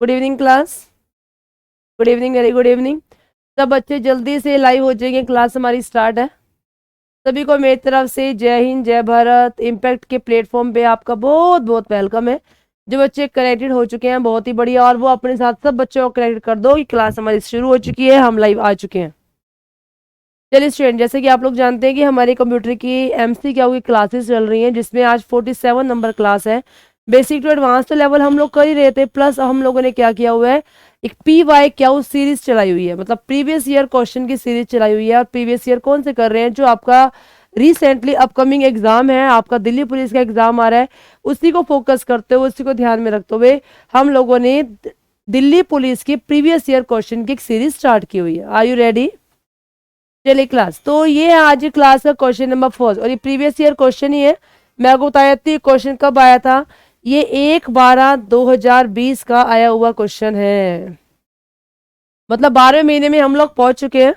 Good evening class. Good evening, very good evening. सब बच्चे जल्दी से लाइव हो जाएंगे, क्लास हमारी स्टार्ट है। सभी को मेरी तरफ से जय हिंद, जय भारत। इम्पैक्ट के प्लेटफॉर्म पे आपका बहुत बहुत वेलकम है। जो बच्चे कनेक्टेड हो चुके हैं बहुत ही बढ़िया, और वो अपने साथ सब बच्चों को कनेक्ट कर दो कि क्लास हमारी शुरू हो चुकी है, हम लाइव आ चुके हैं। चलिए स्टूडेंट, जैसे कि आप लोग जानते हैं कि हमारे कंप्यूटर की MCQ की क्लासेस चल रही हैं, जिसमें आज 47 नंबर क्लास है। बेसिक टू एडवांस तो लेवल हम लोग कर ही रहे थे, प्लस हम लोगों ने क्या किया हुआ है, एक PYQ सीरीज चलाई हुई है, मतलब प्रीवियस ईयर क्वेश्चन की सीरीज चलाई हुई है। और प्रीवियस ईयर कौन से कर रहे हैं, जो आपका रिसेंटली अपकमिंग एग्जाम है, आपका दिल्ली पुलिस का एग्जाम आ रहा है, उसी को फोकस करते हुए, उसी को ध्यान में रखते हुए हम लोगों ने दिल्ली पुलिस की प्रीवियस ईयर क्वेश्चन की एक सीरीज स्टार्ट की हुई है। Are you ready? चलिए क्लास, तो ये है आज क्लास का क्वेश्चन नंबर 4 और ये प्रीवियस ईयर क्वेश्चन ही है। मैं आपको बताया थी क्वेश्चन कब आया था, ये 1/12/2020 का आया हुआ क्वेश्चन है। मतलब 12वें महीने में हम लोग पहुंच चुके हैं,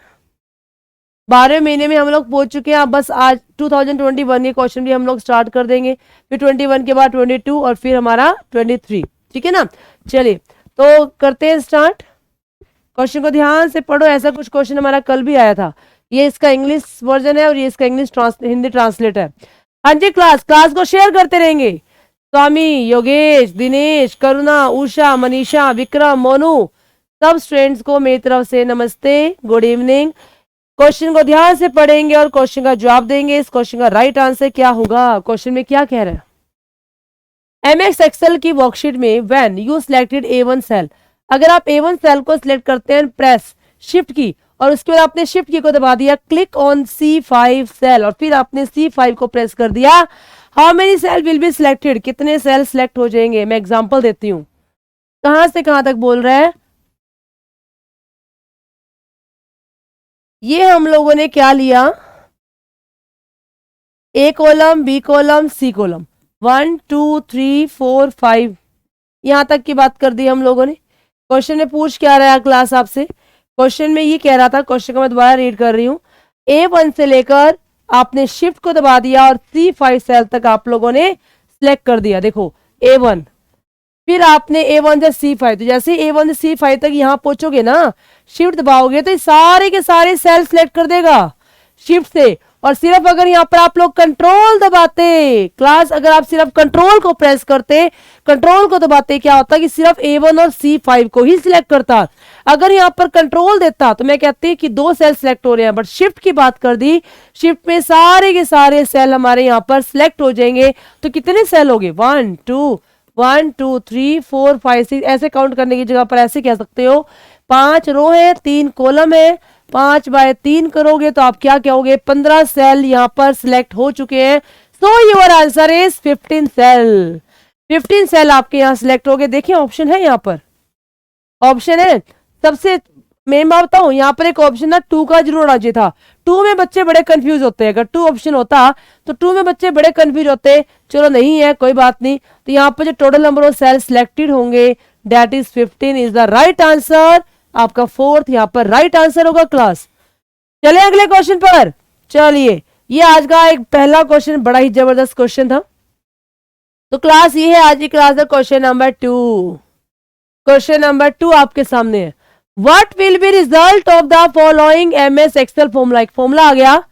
12वें महीने में हम लोग पहुंच चुके हैं। अब बस आज 2021 के क्वेश्चन भी हम लोग स्टार्ट कर देंगे, फिर 21 के बाद 22 और फिर हमारा 23। ठीक है ना? चलिए तो करते हैं स्टार्ट। क्वेश्चन को ध्यान से पढ़ो, ऐसा कुछ क्वेश्चन हमारा कल भी आया था। ये इसका इंग्लिश वर्जन है और ये इसका हिंदी ट्रांसलेट है। हाँ जी क्लास को शेयर करते रहेंगे। स्वामी, योगेश, दिनेश, करुणा, उषा, मनीषा, विक्रम, मोनू, सब स्टूडेंट्स को मेरी तरफ से नमस्ते, गुड इवनिंग। क्वेश्चन को ध्यान से पढ़ेंगे और क्वेश्चन का जवाब देंगे। इस क्वेश्चन का राइट आंसर क्या होगा? क्वेश्चन में क्या कह रहा है? MS एक्सेल की वर्कशीट में when you selected A1 cell, अगर आप A1 सेल को सिलेक्ट करते हैं, प्रेस शिफ्ट की और उसके बाद आपने शिफ्ट की को दबा दिया, क्लिक ऑन C5 सेल और फिर आपने C5 को प्रेस कर दिया, how many cell will be selected, कितने सेल सिलेक्ट हो जाएंगे? मैं एग्जांपल देती हूं। कहां से कहां तक बोल रहा है? ये हम लोगों ने क्या लिया, A column, B column, C column, 1 2 3 4 5 यहां तक की बात कर दी हम लोगों ने। क्वेश्चन में पूछ क्या रहा है क्लास आपसे? क्वेश्चन में ये कह रहा था, क्वेश्चन को मैं दोबारा रीड कर रही हूँ, A1 से लेकर आपने शिफ्ट को दबा दिया और C5 सेल तक आप लोगों ने सिलेक्ट कर दिया। देखो A1, फिर आपने A1 से C5, तो जैसे A1 से C5 तक यहां पहुंचोगे ना, शिफ्ट दबाओगे तो सारे के सारे सेल सिलेक्ट कर देगा शिफ्ट से। और सिर्फ अगर यहाँ पर आप लोग कंट्रोल दबाते क्लास, अगर आप सिर्फ कंट्रोल को प्रेस करते, कंट्रोल को दबाते, क्या होता कि सिर्फ A1 और C5 को ही सिलेक्ट करता। अगर यहाँ पर कंट्रोल देता तो मैं कहती कि 2 सेल सिलेक्ट हो रहे हैं, बट शिफ्ट की बात कर दी, शिफ्ट में सारे के सारे सेल हमारे यहाँ पर सिलेक्ट हो जाएंगे। तो कितने सेल हो गए? 1 2 3 4 5 6, ऐसे काउंट करने की जगह पर ऐसे कह सकते हो, 5 रो है, 3 कॉलम है, 5/3 करोगे तो आप क्या कहोगे? 15 सेल यहाँ पर सिलेक्ट हो चुके हैं। So your answer is 15 cell. 15 cell आपके यहाँ सिलेक्ट हो गए। देखिए ऑप्शन है, यहाँ पर ऑप्शन है। सबसे मेन बात बताऊं, यहाँ पर एक ऑप्शन ना 2 का जरूर होना चाहिए था। 2 में बच्चे बड़े कंफ्यूज होते हैं, अगर 2 ऑप्शन होता तो 2 में बच्चे बड़े कंफ्यूज होते। चलो नहीं है, कोई बात नहीं। तो यहाँ पर जो total number of cell selected होंगे, that is 15 is the right answer. आपका 4th यहाँ पर राइट आंसर होगा क्लास। चले अगले क्वेश्चन पर। चलिए, ये आज का एक पहला क्वेश्चन बड़ा ही जबरदस्त क्वेश्चन था। तो क्लास ये है आज की क्लास का क्वेश्चन नंबर 2। क्वेश्चन नंबर 2 आपके सामने है, what will be result of the following MS excel formula. एक फॉर्मूला आ गया,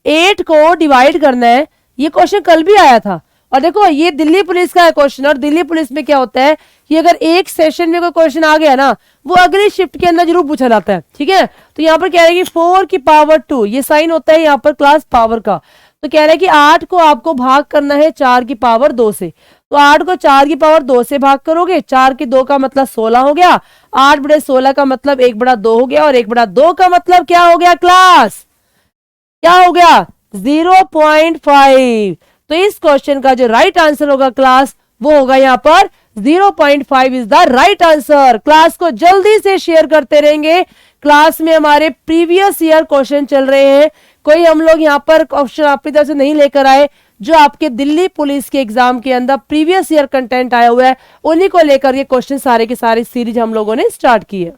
8 को डिवाइड करना है। ये क्वेश्चन कल भी आया था और देखो ये दिल्ली पुलिस का है क्वेश्चन। और दिल्ली पुलिस में क्या होता है कि अगर एक सेशन में कोई क्वेश्चन आ गया ना, वो अगली शिफ्ट के अंदर जरूर पूछा जाता है। ठीक है, तो यहाँ पर कह रहे हैं कि 4 की पावर 2, ये साइन होता है यहाँ पर क्लास पावर का। तो कह रहे हैं कि 8 को आपको भाग करना है 4 की पावर 2 से। तो 8 को 4 की पावर 2 से भाग करोगे, 4 की 2 का मतलब 16 हो गया, 8/16 का मतलब 1/2 हो गया, और 1/2 का मतलब क्या हो गया क्लास? क्या हो गया? 0.5। तो इस क्वेश्चन का जो राइट आंसर होगा क्लास, वो होगा यहाँ पर 0.5 is the right answer. Class को जल्दी से शेयर करते रहेंगे। क्लास में हमारे प्रीवियस ईयर क्वेश्चन चल रहे हैं, कोई हम लोग यहाँ पर ऑप्शन आपकी तरफ से नहीं लेकर आए। जो आपके दिल्ली पुलिस के एग्जाम के अंदर प्रीवियस ईयर कंटेंट आया हुआ है, उन्हीं को लेकर ये क्वेश्चन सारे के सारे सीरीज हम लोगों ने स्टार्ट की है।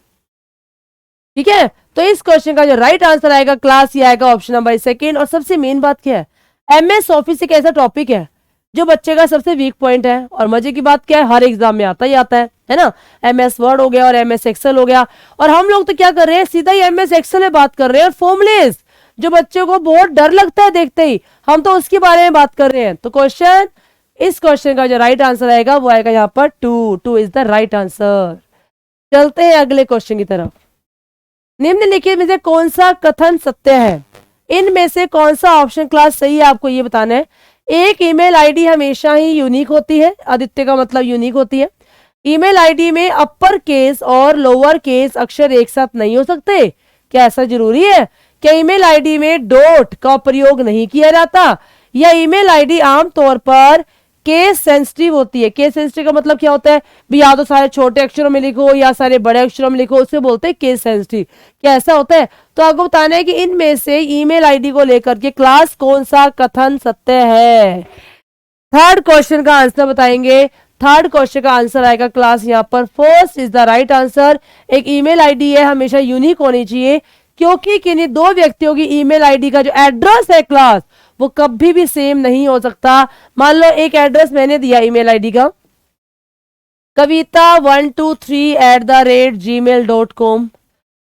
ठीक है, तो इस क्वेश्चन का जो राइट आंसर आएगा क्लास, ये आएगा ऑप्शन नंबर 2। और सबसे मेन बात क्या है, MS ऑफिस एक ऐसा टॉपिक है जो बच्चे का सबसे वीक पॉइंट है। और मजे की बात क्या है, हर एग्जाम में आता ही आता है ना। MS वर्ड हो गया और MS एक्सेल हो गया, और हम लोग तो क्या कर रहे हैं, सीधा ही MS एक्सेल में बात कर रहे हैं। और फॉर्मुलेज जो बच्चों को बहुत डर लगता है देखते ही, हम तो उसके बारे में बात कर रहे हैं। तो क्वेश्चन, इस क्वेश्चन का जो राइट आंसर आएगा वो आएगा यहाँ पर 2 इज द राइट आंसर। चलते हैं अगले क्वेश्चन की तरफ। निम्नलिखित में से कौन सा कथन सत्य है? इनमें से कौन सा ऑप्शन क्लास सही है, आपको ये बताना है। एक ईमेल आईडी हमेशा ही यूनिक होती है। आदित्य का मतलब यूनिक होती है। ईमेल आईडी में अपर केस और लोअर केस अक्षर एक साथ नहीं हो सकते। क्या ऐसा जरूरी है? क्या ईमेल आईडी में डॉट का प्रयोग नहीं किया जाता? या ईमेल आईडी आमतौर पर केस सेंसिटिव होती है? केस सेंसिटिव का मतलब क्या होता है भी, या तो सारे छोटे अक्षरों में लिखो या सारे बड़े अक्षरों में लिखो, उसे बोलते हैं केस सेंसिटिव। क्या ऐसा होता है? तो आपको बताना है कि इनमें से ईमेल आईडी को लेकर के क्लास कौन सा कथन सत्य है। थर्ड क्वेश्चन का आंसर बताएंगे। थर्ड क्वेश्चन का आंसर आएगा क्लास यहाँ पर first is the right answer. एक ईमेल आईडी है हमेशा यूनिक होनी चाहिए, क्योंकि किन्हीं दो व्यक्तियों की ईमेल आईडी का जो एड्रेस है क्लास, वो कभी भी सेम नहीं हो सकता। मान लो एक एड्रेस मैंने दिया ईमेल आईडी का, kavita123@gmail.com।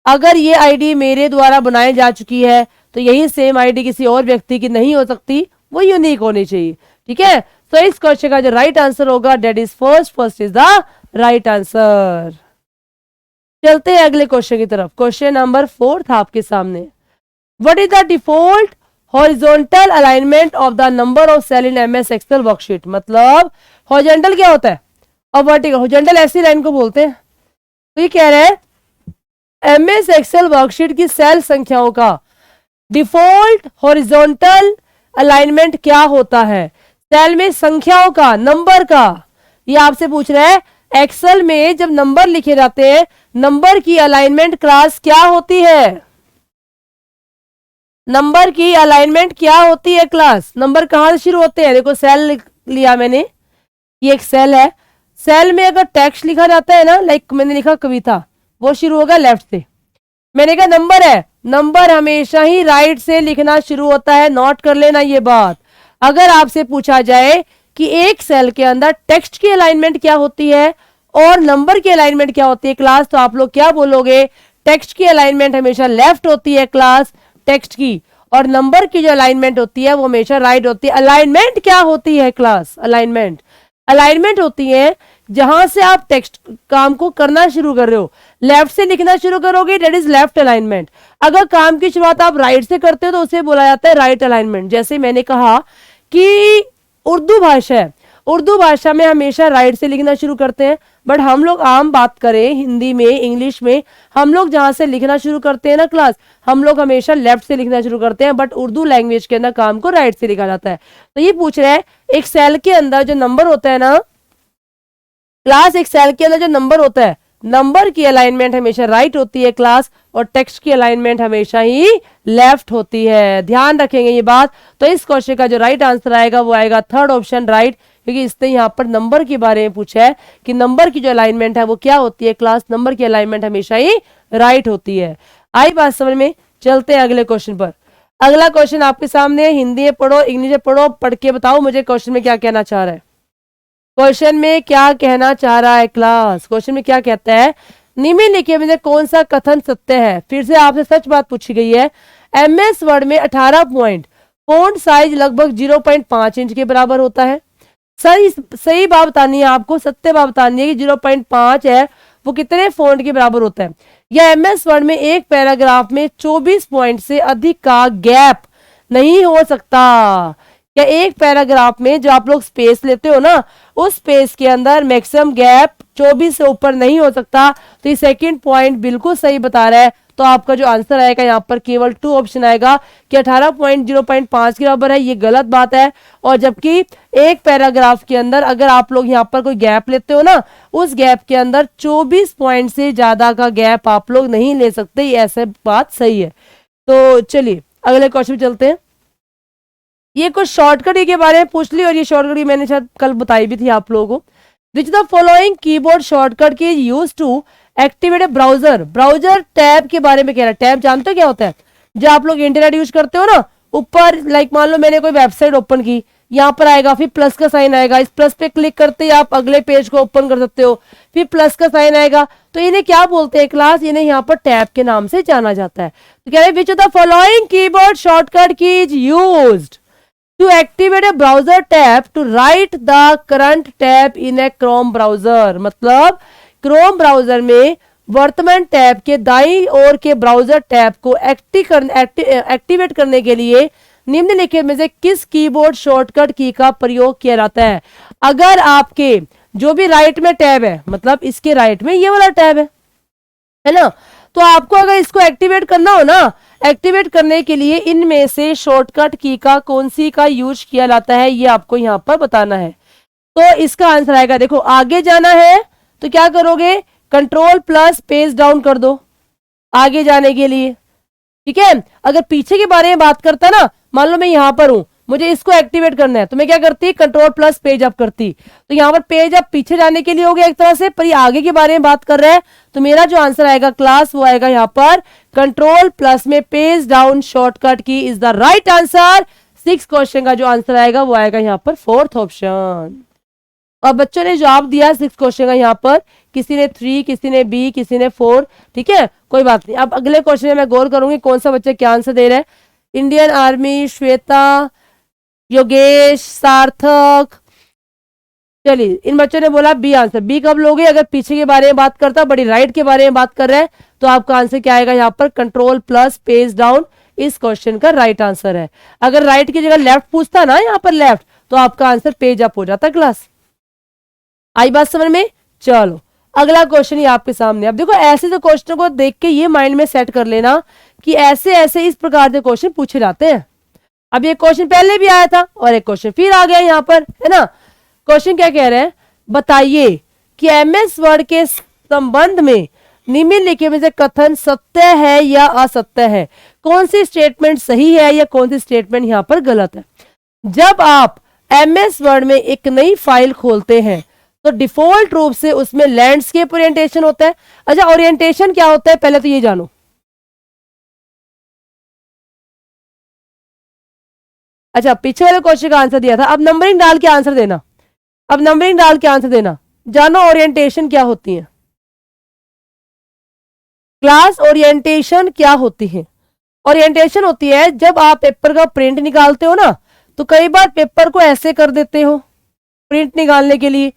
अगर ये आईडी मेरे द्वारा बनाई जा चुकी है तो यही सेम आईडी किसी और व्यक्ति की नहीं हो सकती, वो यूनिक होनी चाहिए। ठीक है, तो इस क्वेश्चन का जो राइट आंसर होगा that is first is the right answer. चलते हैं अगले क्वेश्चन की तरफ। क्वेश्चन नंबर 4 था आपके सामने। What is the default horizontal alignment of the number of cell in MS excel worksheet? मतलब हॉरिजॉन्टल क्या होता है और वर्टिकल? हॉरिजॉन्टल ऐसी लाइन को बोलते हैं। तो ये कह रहे हैं MS एक्सेल वर्कशीट की सेल संख्याओं का डिफॉल्ट हॉरिजॉन्टल अलाइनमेंट क्या होता है? सेल में संख्याओं का, नंबर का, ये आपसे पूछ रहा है। एक्सेल में जब नंबर लिखे जाते हैं, नंबर की अलाइनमेंट क्लास क्या होती है? नंबर की अलाइनमेंट क्या होती है क्लास? नंबर कहां से शुरू होते हैं? देखो सेल लिया मैंने, ये एक सेल है। सेल में अगर टेक्स्ट लिखा जाता है ना, लाइक मैंने लिखा कविता, वो शुरू होगा लेफ्ट से। मैंने कहा नंबर है, नंबर हमेशा ही राइट से लिखना शुरू होता है। नोट कर लेना ये बात। अगर आपसे पूछा जाए कि एक सेल के अंदर टेक्स्ट की अलाइनमेंट क्या होती है और नंबर की अलाइनमेंट क्या होती है क्लास, तो आप लोग क्या बोलोगे? टेक्स्ट की अलाइनमेंट हमेशा लेफ्ट होती है क्लास, टेक्स्ट की, और नंबर की जो अलाइनमेंट होती है वो हमेशा राइट होती है। अलाइनमेंट क्या होती है क्लास? अलाइनमेंट होती है जहां से आप टेक्स्ट काम को करना शुरू कर रहे हो, लेफ्ट से लिखना शुरू करोगे, दैट इज लेफ्ट अलाइनमेंट। अगर काम की शुरुआत आप राइट से करते हो तो उसे बोला जाता है राइट अलाइनमेंट। जैसे मैंने कहा कि उर्दू भाषा है, उर्दू भाषा में हमेशा राइट से लिखना शुरू करते हैं, बट हम लोग आम बात करें हिंदी में, इंग्लिश में, हम लोग जहां से लिखना शुरू करते हैं ना क्लास, हम लोग हमेशा लेफ्ट से लिखना शुरू करते हैं, बट उर्दू लैंग्वेज के अंदर काम को राइट से लिखा जाता है। तो ये पूछ रहा है एक सेल के अंदर जो नंबर होता है ना क्लास, एक सेल के अंदर जो नंबर होता है, नंबर की अलाइनमेंट हमेशा राइट होती है क्लास, और टेक्स्ट की अलाइनमेंट हमेशा ही लेफ्ट होती है। ध्यान रखेंगे ये बात। तो इस क्वेश्चन का जो राइट आंसर आएगा वो आएगा थर्ड ऑप्शन राइट, क्योंकि इसने यहाँ पर नंबर के बारे में पूछा है कि नंबर की जो अलाइनमेंट है वो क्या होती है क्लास, नंबर की अलाइनमेंट हमेशा ही राइट होती है। आई बात समझ में? चलते हैं अगले क्वेश्चन पर। अगला क्वेश्चन आपके सामने, हिंदी में पढ़ो, इंग्लिश में पढ़ो, पढ़ के बताओ मुझे क्वेश्चन में क्या कहना चाह रहा है। क्वेश्चन में क्या कहना चाह रहा है क्लास? क्वेश्चन में क्या कहता है, निम्नलिखित में कौन सा कथन सत्य है? फिर से आपसे सच बात पूछी गई है। MS वर्ड में 18 पॉइंट, फॉन्ट साइज लगभग 0.5 इंच के बराबर होता है। सही बात बतानी है आपको, सत्य बात बतानी है कि 0.5 है वो कितने फॉन्ट के बराबर होता है। या MS वर्ड में एक पैराग्राफ में 24 पॉइंट से अधिक का गैप नहीं हो सकता। क्या एक पैराग्राफ में जो आप लोग स्पेस लेते हो ना, उस स्पेस के अंदर मैक्सिमम गैप 24 से ऊपर नहीं हो सकता। तो ये सेकंड पॉइंट बिल्कुल सही बता रहा है। तो आपका जो आंसर आएगा यहाँ पर केवल 2 ऑप्शन आएगा कि 18 पॉइंट 0.5 के बराबर है, ये गलत बात है। और जबकि एक पैराग्राफ के अंदर अगर आप लोग यहाँ पर कोई गैप लेते हो ना, उस गैप के अंदर 24 पॉइंट से ज्यादा का गैप आप लोग नहीं ले सकते, ऐसे बात सही है। तो चलिए अगले क्वेश्चन में चलते हैं। ये कुछ शॉर्टकट के बारे में पूछ ली, और ये शॉर्टकट मैंने शायद कल बताई भी थी आप लोगों को। Which the following keyboard shortcut key use to activate browser? Browser tab के बारे में कह रहा है। टैब जानते हो क्या होता है? जो आप लोग इंटरनेट यूज करते हो ना, ऊपर लाइक मान लो मैंने कोई वेबसाइट ओपन की, यहाँ पर आएगा, फिर प्लस का साइन आएगा, इस प्लस पे क्लिक करते ही आप अगले पेज को ओपन कर सकते हो, फिर प्लस का साइन आएगा। तो इन्हें क्या बोलते हैं क्लास, इन्हें यहाँ पर टैब के नाम से जाना जाता है। तो कह रहे हैं which of the following keyboard shortcut key is used to activate a browser tab to right the current tab in a Chrome browser. मतलब क्रोम ब्राउजर में वर्तमान टैब के दाईं ओर के ब्राउजर टैब को एक्टिवेट करने के लिए निम्नलिखित में से किस कीबोर्ड शॉर्टकट की का प्रयोग किया जाता है। अगर आपके जो भी राइट में टैब है, मतलब इसके राइट में ये वाला टैब है ना, तो आपको अगर इसको एक्टिवेट करना हो ना, एक्टिवेट करने के लिए इनमें से शॉर्टकट की का कौन सी का यूज किया जाता है, ये आपको यहां पर बताना है। तो इसका आंसर आएगा, देखो आगे जाना है तो क्या करोगे, कंट्रोल प्लस पेज डाउन कर दो आगे जाने के लिए, ठीक है। अगर पीछे के बारे में बात करता ना, मान लो मैं यहां पर हूं, मुझे इसको एक्टिवेट करना है, तो मैं क्या करती, कंट्रोल प्लस पेज अप करती। तो यहां पर पेज अप पीछे जाने के लिए हो गया एक तरह से, पर ये आगे के बारे में बात कर रहा है, तो मेरा जो आंसर आएगा क्लास वो आएगा यहां पर कंट्रोल प्लस में page down shortcut key is the right answer. 6 question का जो आंसर आएगा वो आएगा यहां पर 4th ऑप्शन। और बच्चों ने जवाब दिया 6 क्वेश्चन का यहाँ पर, किसी ने 3, किसी ने बी, किसी ने 4, ठीक है, कोई बात नहीं। अब अगले क्वेश्चन में मैं गौर करूंगी कौन सा बच्चा क्या आंसर दे रहा है। इंडियन आर्मी, श्वेता, योगेश, सार्थक, चलिए इन बच्चों ने बोला बी आंसर। बी कब लोगे, अगर पीछे के बारे में बात करता, बड़ी राइट के बारे में बात कर रहा है, तो आपका आंसर क्या आएगा यहाँ पर कंट्रोल प्लस पेज डाउन इस क्वेश्चन का राइट आंसर है। अगर राइट की जगह लेफ्ट पूछता ना यहाँ पर लेफ्ट, तो आपका आंसर पेज अप हो जाता क्लास। आई बात समझ में। चलो अगला क्वेश्चन ये आपके सामने। अब देखो ऐसे तो क्वेश्चन को देख के ये माइंड में सेट कर लेना कि ऐसे ऐसे इस प्रकार के क्वेश्चन पूछे जाते हैं। अब ये क्वेश्चन पहले भी आया था और एक क्वेश्चन फिर आ गया यहाँ पर, है ना। क्वेश्चन क्या कह रहे हैं, बताइए कि एमएस वर्ड के संबंध में निम्नलिखित में से कथन सत्य है या असत्य है। कौन सी स्टेटमेंट सही है या कौन सी स्टेटमेंट यहाँ पर गलत है। जब आप एमएस वर्ड में एक नई फाइल खोलते हैं तो डिफॉल्ट रूप से उसमें लैंडस्केप ओरिएंटेशन होता है। अच्छा ओरिएंटेशन क्या होता है पहले तो ये जानो। अच्छा पीछे वाले क्वेश्चन का आंसर दिया था, अब नंबरिंग डाल के आंसर देना। अब नंबरिंग डाल के आंसर देना। जानो ओरिएंटेशन क्या होती है क्लास, ओरिएंटेशन क्या होती है। ओरिएंटेशन होती है जब आप पेपर का प्रिंट निकालते हो ना, तो कई बार पेपर को ऐसे कर देते हो प्रिंट निकालने के लिए,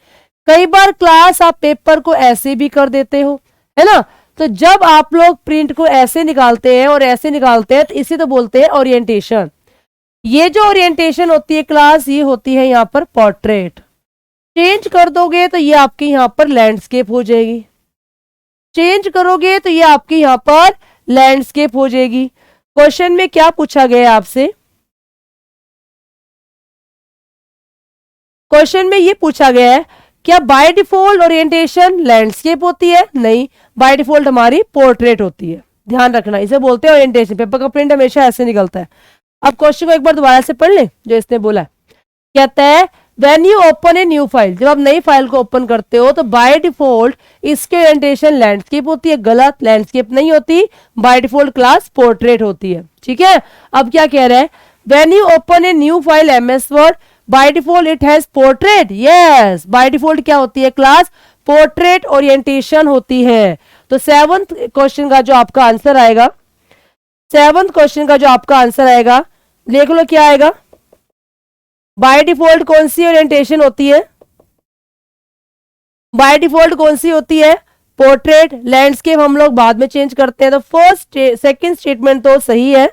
कई बार क्लास आप पेपर को ऐसे भी कर देते हो, है ना। तो जब आप लोग प्रिंट को ऐसे निकालते हैं और ऐसे निकालते हैं तो इसे तो बोलते हैं ओरिएंटेशन। ये जो ओरिएंटेशन होती है क्लास, ये होती है यहाँ पर पोर्ट्रेट। चेंज कर दोगे तो ये आपके यहाँ पर लैंडस्केप हो जाएगी, चेंज करोगे तो ये आपके यहाँ पर लैंडस्केप हो जाएगी। क्वेश्चन में क्या पूछा गया है आपसे, क्वेश्चन में ये पूछा गया है क्या बाय डिफॉल्ट ओरिएंटेशन लैंडस्केप होती है। नहीं, बाय डिफॉल्ट हमारी पोर्ट्रेट होती है। ध्यान रखना, इसे बोलते हैं ओरिएंटेशन। पेपर का प्रिंट हमेशा ऐसे निकलता है। अब क्वेश्चन को एक बार दोबारा से पढ़ ले जो इसने बोला है। कहता है when you open a new file, जब आप नई फाइल को ओपन करते हो तो बाय डिफॉल्ट इसके ओरिएंटेशन लैंडस्केप होती है। गलत, लैंडस्केप नहीं होती, बाय डिफॉल्ट क्लास पोर्ट्रेट होती है। ठीक है, अब क्या कह रहा है, when you open a new file MS word by default it has portrait. Yes, by default क्या होती है क्लास, पोर्ट्रेट ओरिएंटेशन होती है। तो 7th क्वेश्चन का जो आपका आंसर आएगा, 7th क्वेश्चन का जो आपका आंसर आएगा, देख लो क्या आएगा। बाय डिफॉल्ट कौन सी ओरिएंटेशन होती है, बाय डिफॉल्ट कौन सी होती है, पोर्ट्रेट। लैंडस्केप हम लोग बाद में चेंज करते हैं। तो सेकंड स्टेटमेंट तो सही है,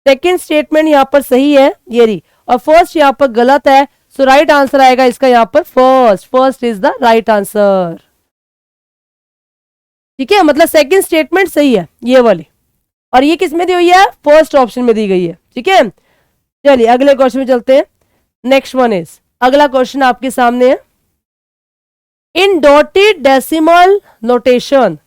सेकंड स्टेटमेंट यहां पर सही है ये रही, और फर्स्ट यहां पर गलत है। सो राइट आंसर आएगा इसका यहां पर first is the right answer. ठीक है, मतलब सेकंड स्टेटमेंट सही है ये वाली, और ये किस में दी हुई है, फर्स्ट ऑप्शन में दी गई है। ठीक है, चलिए अगले क्वेश्चन में चलते हैं। नेक्स्ट वन इज, अगला क्वेश्चन आपके सामने है, in dotted decimal notation,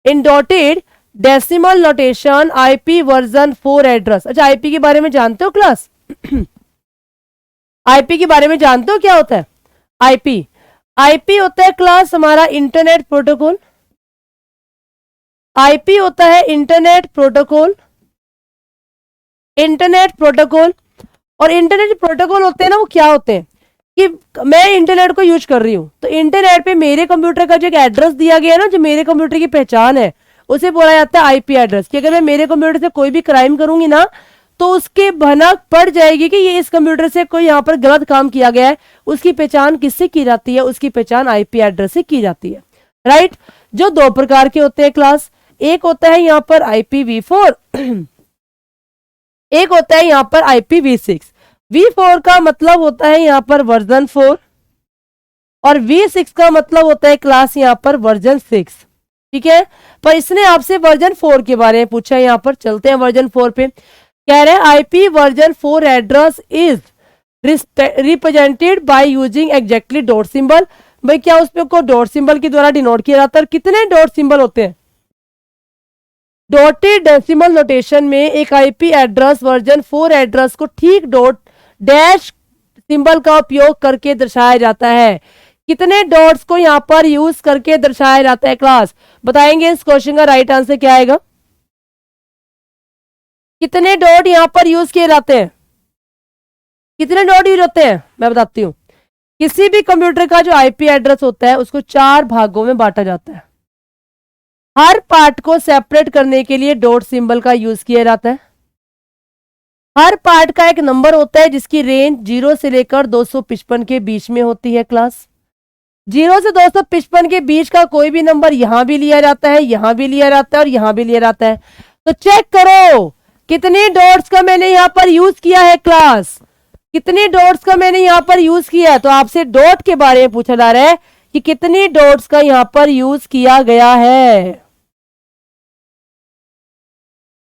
in dotted decimal notation IP version 4 address. अच्छा आईपी के बारे में जानते हो क्लास आईपी के बारे में जानते हो क्या होता है आईपी। आईपी होता है क्लास हमारा इंटरनेट प्रोटोकॉल, आईपी होता है इंटरनेट प्रोटोकॉल, इंटरनेट प्रोटोकॉल। और इंटरनेट प्रोटोकॉल होते हैं ना, वो क्या होते हैं कि मैं इंटरनेट को यूज कर रही हूँ, तो इंटरनेट पे मेरे कंप्यूटर का जो एक एड्रेस दिया गया है ना, जो मेरे कंप्यूटर की पहचान है, उसे बोला जाता है आईपी एड्रेस। कि अगर मैं मेरे कंप्यूटर से कोई भी क्राइम करूंगी ना, तो उसके भनक पड़ जाएगी कि ये इस कंप्यूटर से कोई यहाँ पर गलत काम किया गया है। उसकी पहचान किससे की जाती है? उसकी पहचान आईपी एड्रेस से की जाती है, राइट। जो दो प्रकार के होते हैं क्लास, एक होता है यहाँ पर IPv4 एक होता है यहाँ पर IPv6। V4 का मतलब होता है यहाँ पर वर्जन 4 और V6 का मतलब होता है क्लास यहाँ पर वर्जन 6, ठीक है। पर इसने आपसे वर्जन 4 के बारे में पूछा है। यहाँ पर चलते हैं वर्जन 4 पे। कह रहे हैं IP version 4 address is represented by using exactly dot symbol. भाई क्या उसमें को डॉट सिंबल के द्वारा डिनोट किया जाता है? कितने डॉट सिंबल होते हैं? डॉटेड डेसिमल नोटेशन में एक आईपी एड्रेस वर्जन 4 एड्रेस को ठीक डॉट डैश सिंबल का उपयोग करके दर्शाया जाता है। कितने डॉट्स को यहां पर यूज करके दर्शाया जाता है क्लास? बताएंगे इस क्वेश्चन का राइट आंसर क्या आएगा? कितने डॉट यहां पर यूज किए जाते हैं? कितने डॉट यूज होते हैं मैं बताती हूं। किसी भी कंप्यूटर का जो आईपी एड्रेस होता है उसको 4 भागों में बांटा जाता है। हर पार्ट को सेपरेट करने के लिए डॉट सिंबल का यूज किया जाता है। हर पार्ट का एक नंबर होता है जिसकी रेंज 0 से लेकर 255 के बीच में होती है क्लास। 0 से 255 के बीच का कोई भी नंबर यहां भी लिया जाता है, यहां भी लिया जाता है और यहां भी लिया जाता है। तो चेक करो कितने डॉट्स का मैंने यहां पर यूज किया है क्लास, कितने डॉट्स का मैंने यहां पर यूज किया है। तो आपसे डॉट के बारे में पूछा जा रहा है कि कितने डॉट्स का यहां पर यूज किया गया है।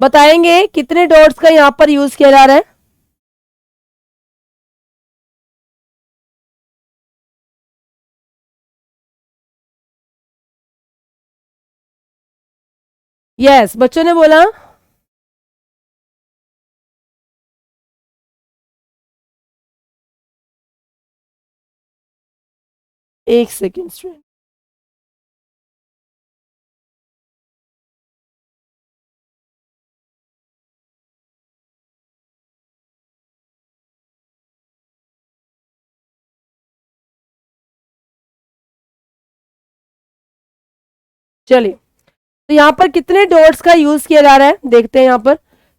बताएंगे कितने डॉट्स का यहां पर यूज किया जा रहा है? यस, बच्चों ने बोला। एक सेकेंड स्टूडेंट। चलिए, तो यहां पर कितने डॉट्स का यूज किया जा रहा है देखते हैं।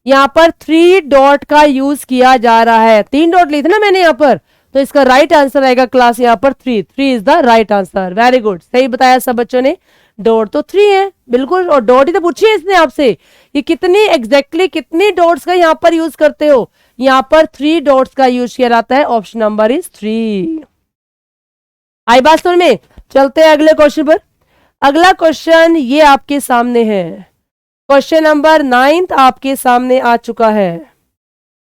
यहां पर 3 डॉट का यूज किया जा रहा है। 3 डॉट ली थी ना मैंने यहां पर, तो इसका राइट आंसर आएगा क्लास यहां पर 3 is the right answer. Very good, सही बताया सब बच्चों ने। डॉट तो 3 है बिल्कुल, और डॉट ही तो पूछी है इसने आपसे कि कितनी एग्जैक्टली कितनी डॉट्स का यहां पर यूज करते हो। यहां पर 3 डॉट्स का यूज किया जाता है। Option number is 3। आई बात समझ में? चलते हैं अगले क्वेश्चन पर। अगला क्वेश्चन ये आपके सामने है। क्वेश्चन नंबर 9 आपके सामने आ चुका है।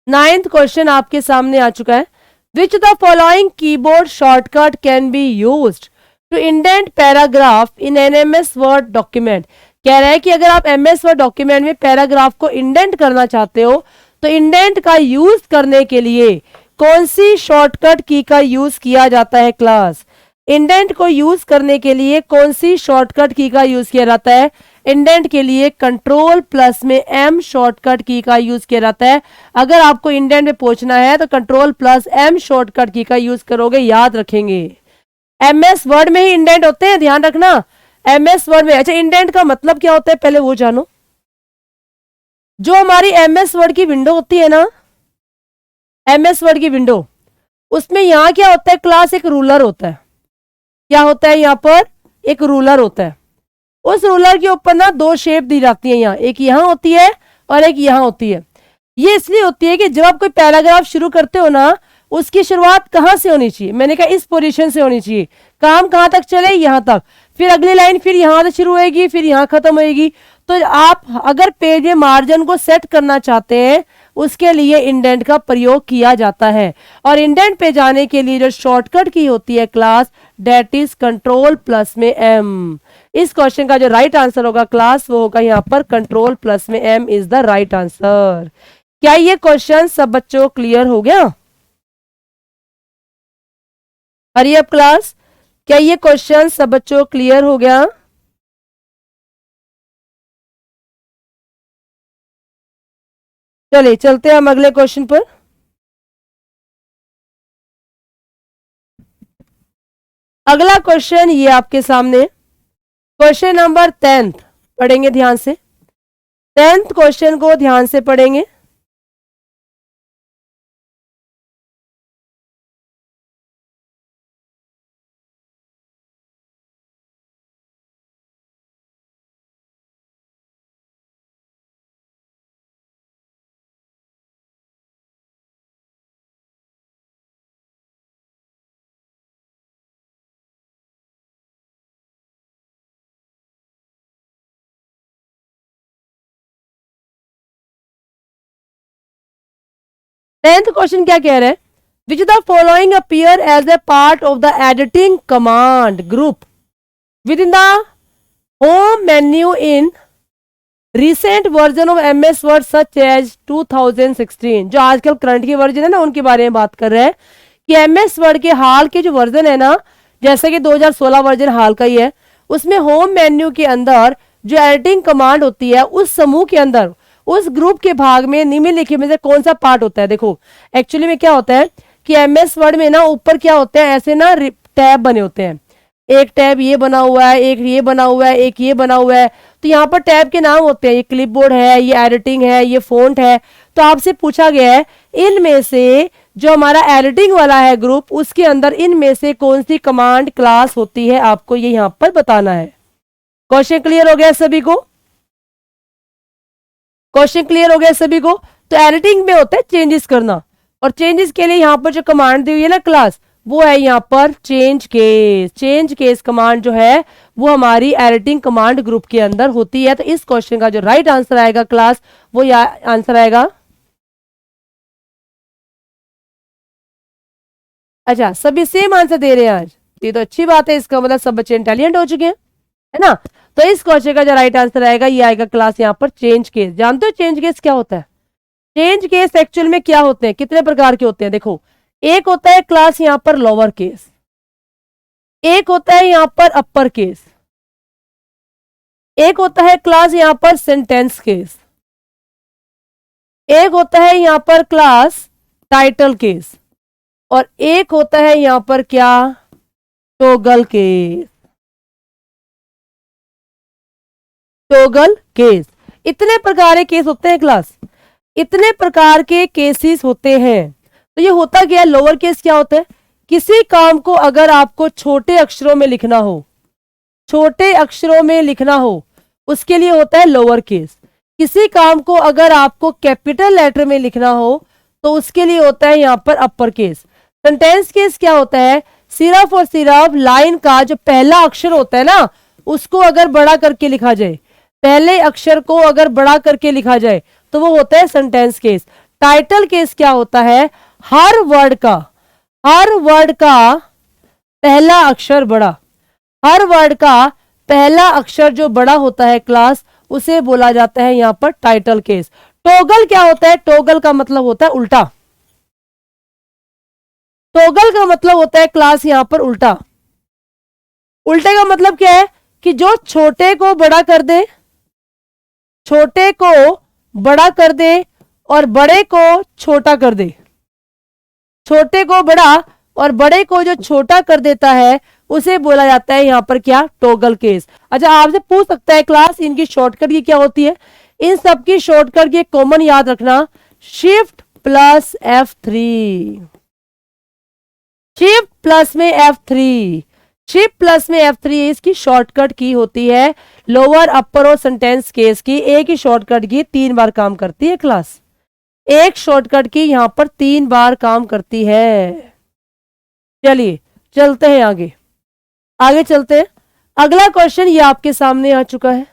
9th क्वेश्चन आपके सामने आ चुका है। Which the following keyboard shortcut can be used to indent paragraph in an MS word document. कह रहा है कि अगर आप MS वर्ड डॉक्यूमेंट में पैराग्राफ को इंडेंट करना चाहते हो, तो इंडेंट का यूज करने के लिए कौन सी शॉर्टकट की का यूज किया जाता है क्लास? इंडेंट को यूज करने के लिए कौन सी शॉर्टकट की का यूज किया जाता है? इंडेंट के लिए कंट्रोल प्लस में M शॉर्टकट की का यूज किया जाता है। अगर आपको इंडेंट में पहुंचना है तो कंट्रोल प्लस M शॉर्टकट की का यूज करोगे, याद रखेंगे। MS वर्ड में ही इंडेंट होते हैं, ध्यान रखना। MS वर्ड में। अच्छा, इंडेंट का मतलब क्या होता है पहले वो जानो। जो हमारी MS वर्ड की विंडो होती है ना, MS वर्ड की विंडो, उसमें यहां क्या होता है क्लास? एक रूलर होता है। क्या होता है? यहां पर एक रूलर होता है। उस रूलर के ऊपर ना 2 शेप दी जाती है। यहाँ एक यहां होती है और एक यहां होती है। ये इसलिए होती है कि जब आप कोई पैराग्राफ शुरू करते हो ना, उसकी शुरुआत कहां से होनी चाहिए? मैंने कहा इस पोजीशन से होनी चाहिए। काम कहां तक चले? यहां तक। फिर अगली लाइन फिर यहां से शुरू होगी, फिर यहां खत्म होगी। तो आप अगर पेज में मार्जिन को सेट करना चाहते हैं, उसके लिए इंडेंट का प्रयोग किया जाता है। और इंडेंट पे जाने के लिए जो शॉर्टकट की होती है class, that is control plus में M। इस क्वेश्चन का जो राइट आंसर होगा क्लास, वो होगा यहाँ पर कंट्रोल प्लस में M is the right answer. क्या ये क्वेश्चन सब बच्चों को क्लियर हो गया? हरी अप क्लास, क्या ये क्वेश्चन सब बच्चों को क्लियर हो गया? चलिए चलते हैं हम अगले क्वेश्चन पर। अगला क्वेश्चन ये आपके सामने, क्वेश्चन नंबर 10 पढ़ेंगे ध्यान से। 10th क्वेश्चन को ध्यान से पढ़ेंगे। टेंथ क्वेश्चन क्या कह रहे हैं, which the following appear as a part of the editing command group within the home menu in recent version of MS word such as 2016। जो आजकल करंट के वर्जन है ना, उनके बारे में बात कर रहे हैं कि MS वर्ड के हाल के जो वर्जन है ना, जैसे कि 2016 वर्जन हाल का ही है, उसमें होम मेन्यू के अंदर जो एडिटिंग कमांड होती है, उस समूह के अंदर, उस ग्रुप के भाग में निम्नलिखित में से कौन सा पार्ट होता है। देखो एक्चुअली में क्या होता है कि MS वर्ड में ना ऊपर क्या होते हैं, ऐसे ना टैब बने होते हैं। एक टैब ये बना हुआ है, एक ये बना हुआ है, एक ये बना हुआ है। तो यहाँ पर टैब के नाम होते हैं, ये क्लिपबोर्ड है, ये एडिटिंग है, ये फोंट है। तो आपसे पूछा गया है इनमें से जो हमारा एडिटिंग वाला है ग्रुप, उसके अंदर इनमें से कौन सी कमांड क्लास होती है, आपको ये यहाँ पर बताना है। क्वेश्चन क्लियर हो गया सभी को? क्वेश्चन क्लियर हो गया सभी को? तो एडिटिंग में होता है चेंजेस करना, और चेंजेस के लिए यहाँ पर जो कमांड दी हुई है ना क्लास, वो है यहाँ पर change case. Change case command जो है वो हमारी एडिटिंग कमांड ग्रुप के अंदर होती है। तो इस क्वेश्चन का जो राइट आंसर आएगा क्लास, वो आंसर आएगा। अच्छा, सभी सेम आंसर दे रहे हैं आज, ये तो अच्छी बात है, इसका मतलब सब बच्चे इंटेलिजेंट हो चुके हैं, है ना। तो इस क्वेश्चन का जो राइट आंसर आएगा ये आएगा क्लास यहाँ पर चेंज केस। जानते हो चेंज केस क्या होता है? चेंज केस एक्चुअल में क्या होते हैं, कितने प्रकार के होते हैं? देखो, एक होता है क्लास यहाँ पर लोअर केस, एक होता है यहाँ पर अपर केस, एक होता है क्लास यहाँ पर सेंटेंस केस, एक होता है यहाँ पर क्लास टाइटल केस, और एक होता है यहाँ पर क्या, टॉगल केस। Toggle case. इतने प्रकार के केस होते हैं क्लास, इतने प्रकार के केसेस होते हैं। तो ये होता क्या है, लोअर केस क्या होता है, किसी काम को अगर आपको छोटे अक्षरों में लिखना हो, छोटे अक्षरों में लिखना हो, उसके लिए होता है लोअर केस। किसी काम को अगर आपको कैपिटल लेटर में लिखना हो, तो उसके लिए होता है यहाँ पर अपर केस। सेंटेंस केस क्या होता है, सिर्फ और सिर्फ लाइन का जो पहला अक्षर होता है ना, उसको अगर बड़ा करके लिखा जाए, पहले अक्षर को अगर बड़ा करके लिखा जाए, तो वो होता है सेंटेंस केस। टाइटल केस क्या होता है, हर वर्ड का पहला अक्षर बड़ा, हर वर्ड का पहला अक्षर जो बड़ा होता है क्लास, उसे बोला जाता है यहाँ पर टाइटल केस। टॉगल क्या होता है, टॉगल का मतलब होता है उल्टा, टॉगल का मतलब होता है क्लास यहाँ पर उल्टा। उल्टे का मतलब क्या है कि जो छोटे को बड़ा कर दे, छोटे को बड़ा कर दे और बड़े को छोटा कर दे, छोटे को बड़ा और बड़े को जो छोटा कर देता है, उसे बोला जाता है यहाँ पर क्या, टॉगल केस। अच्छा, आपसे पूछ सकता है क्लास इनकी शॉर्टकट की क्या होती है? इन सब की शॉर्टकट की कॉमन याद रखना, shift plus F3, shift plus में F3, शिफ्ट प्लस में F3 इसकी शॉर्टकट की होती है। लोअर, अपर और सेंटेंस केस की एक ही शॉर्टकट की 3 बार काम करती है क्लास, एक शॉर्टकट की यहां पर 3 बार काम करती है। चलिए चलते हैं आगे, आगे चलते हैं। अगला क्वेश्चन ये आपके सामने आ चुका है।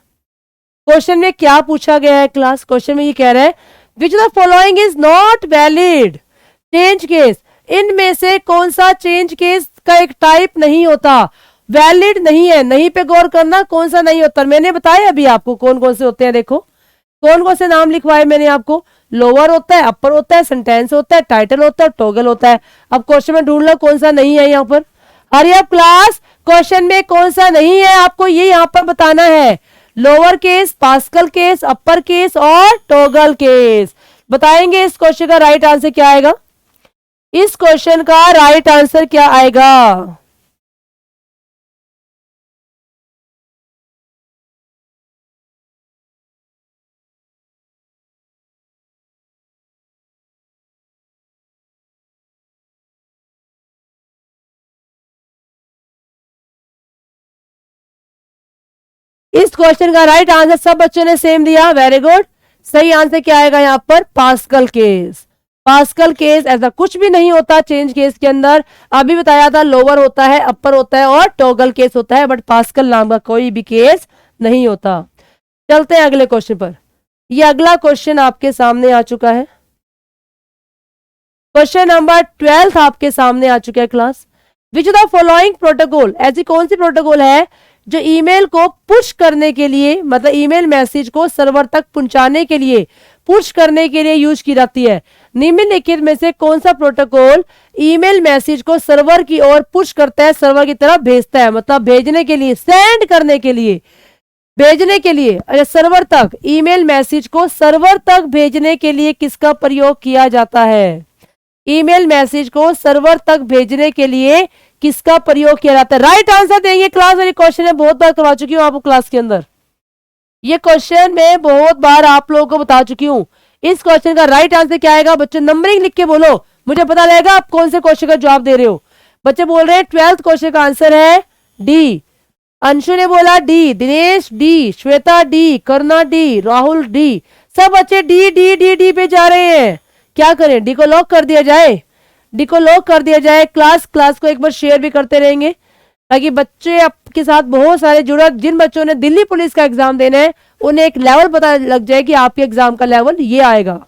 क्वेश्चन में क्या पूछा गया है क्लास? क्वेश्चन में ये कह रहा है which the following is not valid change case. इनमें से कौन सा चेंज केस का एक टाइप नहीं होता, वैलिड नहीं है। नहीं पे गौर करना, कौन सा नहीं होता। मैंने बताया अभी आपको कौन कौन से होते हैं। देखो कौन कौन से नाम लिखवाए मैंने आपको, लोअर होता है, अपर होता है, सेंटेंस होता है, टाइटल होता है, टॉगल होता है। अब क्वेश्चन में ढूंढ लो कौन सा नहीं है यहाँ पर। अरे अब क्लास क्वेश्चन में कौन सा नहीं है आपको ये यहाँ पर बताना है। Lower case, pascal case, upper case और टॉगल केस। बताएंगे इस क्वेश्चन का राइट आंसर क्या आएगा। इस क्वेश्चन का राइट आंसर क्या आएगा? इस क्वेश्चन का राइट आंसर सब बच्चों ने सेम दिया, वेरी गुड। सही आंसर क्या आएगा यहाँ पर, पास्कल केस। पास्कल केस ऐसा कुछ भी नहीं होता चेंज केस के अंदर। अभी बताया था लोअर होता है, अपर होता है और टॉगल केस होता है, बट पास्कल नाम का कोई भी केस नहीं होता। चलते हैं अगले क्वेश्चन पर। ये अगला क्वेश्चन आपके सामने आ चुका है, क्वेश्चन नंबर 12 आपके सामने आ चुका है class. Which the following protocol, ऐसी कौन सी प्रोटोकॉल है जो ईमेल को पुश करने के लिए, मतलब ईमेल मैसेज को सर्वर तक पहुंचाने के लिए, पुश करने के लिए यूज की जाती है। निम्नलिखित में से कौन सा प्रोटोकॉल ईमेल मैसेज को सर्वर की ओर पुश करता है, सर्वर की तरफ भेजता है, मतलब भेजने के लिए, सेंड करने के लिए, भेजने के लिए, अरे सर्वर तक, ईमेल मैसेज को सर्वर तक भेजने के लिए किसका प्रयोग किया जाता है? ईमेल मैसेज को सर्वर तक भेजने के लिए किसका प्रयोग किया जाता है? राइट आंसर देंगे क्लास। और ये क्वेश्चन मैं बहुत बार करवा चुकी हूँ आपको क्लास के अंदर, ये क्वेश्चन मैं बहुत बार आप लोगों को बता चुकी हूँ। इस क्वेश्चन का राइट आंसर क्या आएगा? बच्चों नंबरिंग लिख के बोलो, मुझे पता लगेगा आप कौन से क्वेश्चन का जवाब दे रहे हो। बच्चे बोल रहे हैं 12th क्वेश्चन का आंसर है डी। अंशु ने बोला D, Dinesh D, Shweta D, करना डी, राहुल डी, सब बच्चे डी डी डी डी पे जा रहे हैं। क्या करें, डी को लॉक कर दिया जाए? डी को लॉक कर दिया जाए। क्लास को एक बार शेयर भी करते रहेंगे ताकि बच्चे आपके साथ बहुत सारे जुड़े, जिन बच्चों ने दिल्ली पुलिस का एग्जाम देना है उन्हें एक लेवल पता लग जाए कि आपके एग्जाम का लेवल ये आएगा।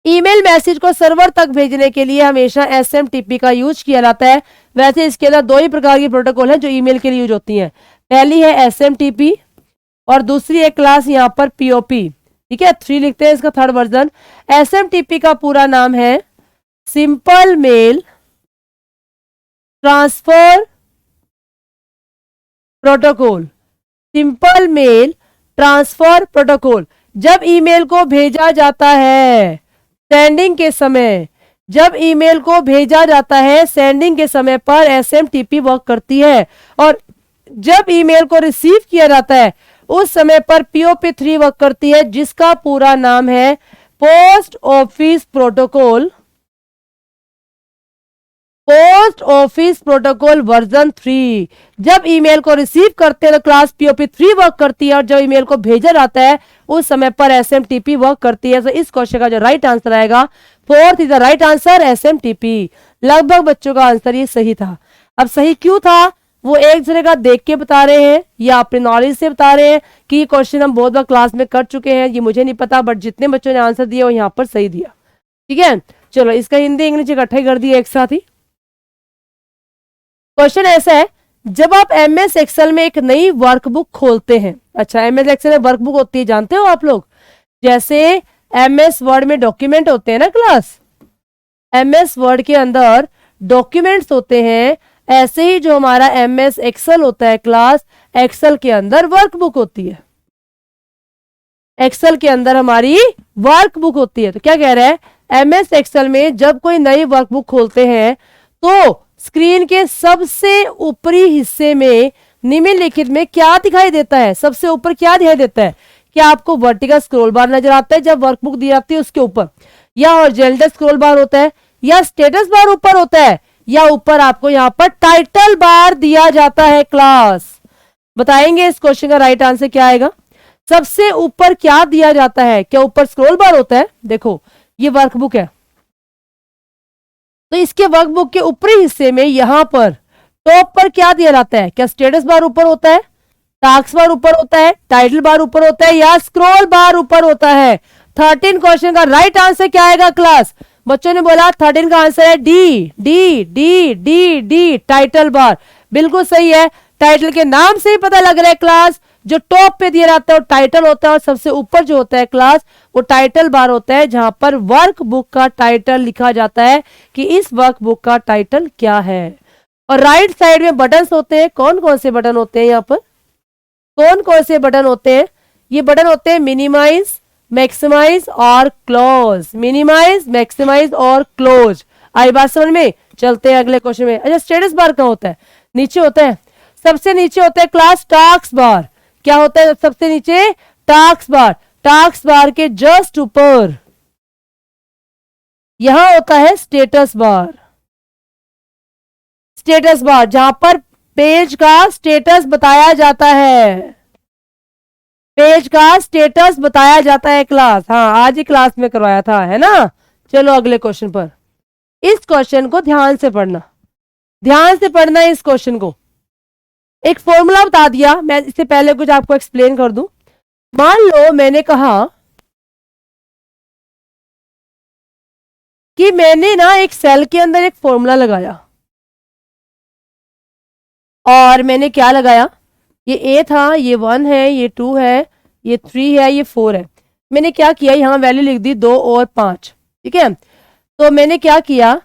ईमेल मैसेज को सर्वर तक भेजने के लिए हमेशा एसएमटीपी का यूज किया जाता है। वैसे इसके अंदर दो ही प्रकार की प्रोटोकॉल है जो ईमेल के लिए यूज होती हैं। पहली है एसएमटीपी और दूसरी है क्लास यहाँ पर पीओपी। ठीक है, 3 लिखते हैं इसका थर्ड वर्जन। एसएमटीपी का पूरा नाम है simple mail transfer protocol. Simple mail transfer protocol. जब ईमेल को भेजा जाता है सेंडिंग के समय, जब ईमेल को भेजा जाता है सेंडिंग के समय पर एसएमटीपी वर्क करती है, और जब ईमेल को रिसीव किया जाता है उस समय पर पीओपी3 वर्क करती है, जिसका पूरा नाम है post office protocol. Post office protocol version 3। जब ईमेल को रिसीव करते हैं तो क्लास पीओपी3 वर्क करती है, और जब ईमेल को भेजा जाता है उस समय पर एसएमटीपी वर्क करती है। तो इस क्वेश्चन का जो राइट आंसर आएगा, 4th is the right answer, SMTP. लगभग बच्चों का आंसर ये सही था। अब सही क्यों था वो एक दूसरे का देख के बता रहे हैं या अपने नॉलेज से बता रहे हैं कि ये क्वेश्चन हम बहुत बार क्लास में कर चुके हैं, ये मुझे नहीं पता, बट जितने बच्चों ने आंसर दिया वो यहाँ पर सही दिया। ठीक है, चलो इसका हिंदी इंग्लिश इकट्ठा कर दिया एक साथ ही। क्वेश्चन ऐसा है, जब आप एमएस एक्सेल में एक नई वर्कबुक खोलते हैं, अच्छा एमएस एक्सेल में वर्कबुक होती है जानते हो आप लोग, जैसे एमएस वर्ड में डॉक्यूमेंट होते हैं ना क्लास, एमएस वर्ड के अंदर डॉक्यूमेंट्स होते हैं, ऐसे ही जो हमारा एमएस एक्सेल होता है क्लास, एक्सेल के अंदर वर्कबुक होती है। एक्सेल के अंदर हमारी वर्कबुक होती है। तो क्या कह रहा है, एमएस एक्सेल में जब कोई नई वर्कबुक खोलते हैं तो स्क्रीन के सबसे ऊपरी हिस्से में निम्नलिखित में क्या दिखाई देता है? सबसे ऊपर क्या दिखाई देता है? क्या आपको वर्टिकल स्क्रॉल बार नजर आता है जब वर्कबुक दी जाती है उसके ऊपर, या हॉरिजॉन्टल स्क्रॉल बार होता है, या स्टेटस बार ऊपर होता है, या ऊपर आपको यहाँ पर टाइटल बार दिया जाता है? क्लास बताएंगे इस क्वेश्चन का राइट आंसर क्या आएगा। सबसे ऊपर क्या दिया जाता है? क्या ऊपर स्क्रॉल बार होता है? देखो ये वर्कबुक है, तो इसके वर्कबुक के ऊपरी हिस्से में यहां पर टॉप पर क्या दिया जाता है? क्या स्टेटस बार ऊपर होता है, टास्क बार ऊपर होता है, टाइटल बार ऊपर होता है, या स्क्रॉल बार ऊपर होता है? 13 क्वेश्चन का राइट आंसर क्या आएगा क्लास? बच्चों ने बोला 13 का आंसर है D D D D D, title bar. बिल्कुल सही है, टाइटल के नाम से ही पता लग रहा है क्लास, जो टॉप पे दिया जाता है वो टाइटल होता है, और सबसे ऊपर जो होता है क्लास वो टाइटल बार होता है, जहां पर वर्क बुक का टाइटल लिखा जाता है कि इस वर्क बुक का टाइटल क्या है। और राइट साइड में बटन्स होते हैं। कौन कौन से बटन होते हैं यहाँ पर? कौन कौन से बटन होते हैं? ये बटन होते हैं मिनिमाइज, मैक्सिमाइज और क्लोज। मिनिमाइज, मैक्सिमाइज और क्लोज। आई बात समझ में? चलते हैं अगले क्वेश्चन में। अच्छा स्टेटस बार कहाँ होता है? नीचे होता है, सबसे नीचे होता है क्लास टास्क बार। क्या होता है सबसे नीचे? Task bar. टास्क बार के जस्ट ऊपर यहां होता है स्टेटस बार। स्टेटस बार जहां पर पेज का स्टेटस बताया जाता है। पेज का स्टेटस बताया जाता है क्लास। हाँ, आज ही क्लास में करवाया था, है ना। चलो अगले क्वेश्चन पर। इस क्वेश्चन को ध्यान से पढ़ना, ध्यान से पढ़ना है इस क्वेश्चन को। एक फॉर्मूला बता दिया, मैं इससे पहले कुछ आपको एक्सप्लेन कर दूं। मान लो मैंने कहा कि मैंने ना एक सेल के अंदर एक फॉर्मूला लगाया, और मैंने क्या लगाया, ये ए था, ये 1 है, ये 2 है, ये 3 है, ये 4 है। मैंने क्या किया, यहां वैल्यू लिख दी 2 और 5, ठीक है। तो मैंने क्या किया,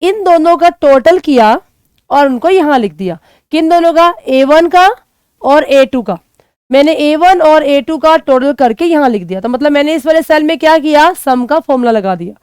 इन दोनों का टोटल किया और उनको यहां लिख दिया। किन दोनों का, A1 का और A2 का। मैंने A1 और A2 का टोटल करके यहां लिख दिया। तो मतलब मैंने इस वाले सेल में क्या किया, सम का फॉर्मूला लगा दिया।